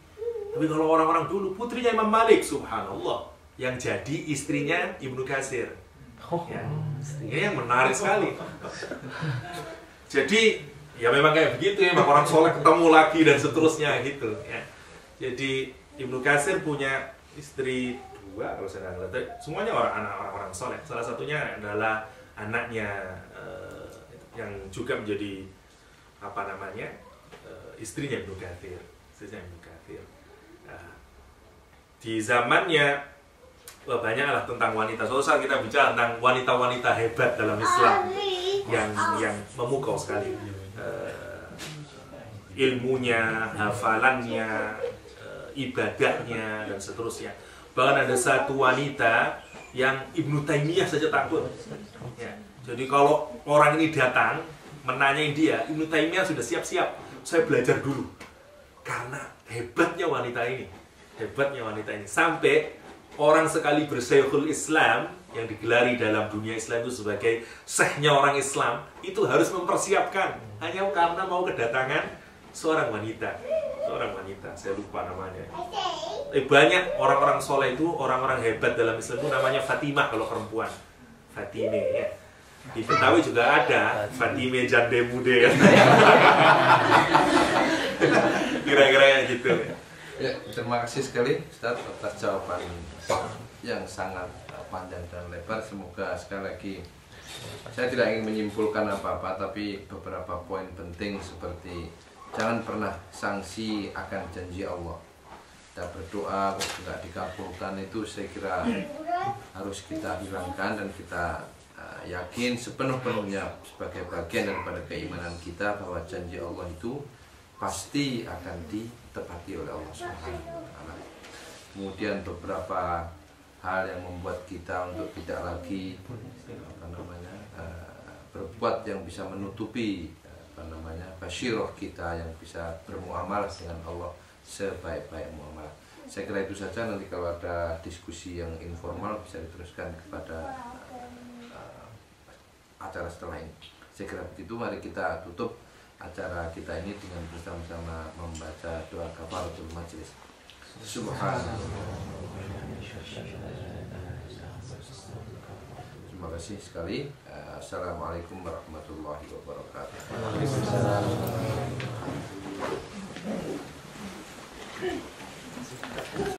Tapi kalau orang-orang dulu, putrinya Imam Malik, subhanallah, yang jadi istrinya Ibnu Katsir. Ya, ini yang menarik sekali. Jadi, ya memang kayak begitu ya, memang orang soleh ketemu lagi dan seterusnya gitu. Ya. Jadi Ibnu Katsir punya istri 2 kalau saya nggak lihat. Semuanya orang-orang soleh. Salah satunya adalah anaknya yang juga menjadi apa namanya istrinya Ibnu Katsir, di zamannya banyaklah tentang wanita. Suatu saat kita bicara tentang wanita-wanita hebat dalam Islam yang memukau sekali ilmunya, hafalannya, ibadahnya dan seterusnya. Bahkan ada satu wanita yang Ibnu Taimiyah saja takut. Ya. Jadi kalau orang ini datang menanyai dia, Ibnu Taimiyah sudah siap-siap. Saya belajar dulu. Karena hebatnya wanita ini. Sampai orang sekali bersyekhul Islam yang digelari dalam dunia Islam itu sebagai syekhnya orang Islam, itu harus mempersiapkan hanya karena mau kedatangan seorang wanita, saya lupa namanya. Banyak orang-orang soleh itu, orang-orang hebat dalam Islam itu namanya Fatimah kalau perempuan, Fatime ya. Di Betawi juga ada Fatime Jande Mude. Kira-kira gitu. Ya, terima kasih sekali Ustaz atas jawaban yang sangat panjang dan lebar. Semoga sekali lagi, saya tidak ingin menyimpulkan apa-apa, tapi beberapa poin penting seperti jangan pernah sanksi akan janji Allah. Kita berdoa nggak dikabulkan, itu saya kira harus kita hilangkan dan kita yakin sepenuh-penuhnya sebagai bagian daripada keimanan kita bahwa janji Allah itu pasti akan ditepati oleh Allah SWT. Kemudian beberapa hal yang membuat kita untuk tidak lagi berbuat yang bisa menutupi basyiroh kita, yang bisa bermuamalah dengan Allah sebaik-baik muamalah. Saya kira itu saja. Nanti kalau ada diskusi yang informal bisa diteruskan kepada acara setelah ini. Saya kira begitu. Mari kita tutup acara kita ini dengan bersama-sama membaca doa kafaratul majelis. Subhanallah. Terima kasih sekali. Assalamualaikum warahmatullahi wabarakatuh.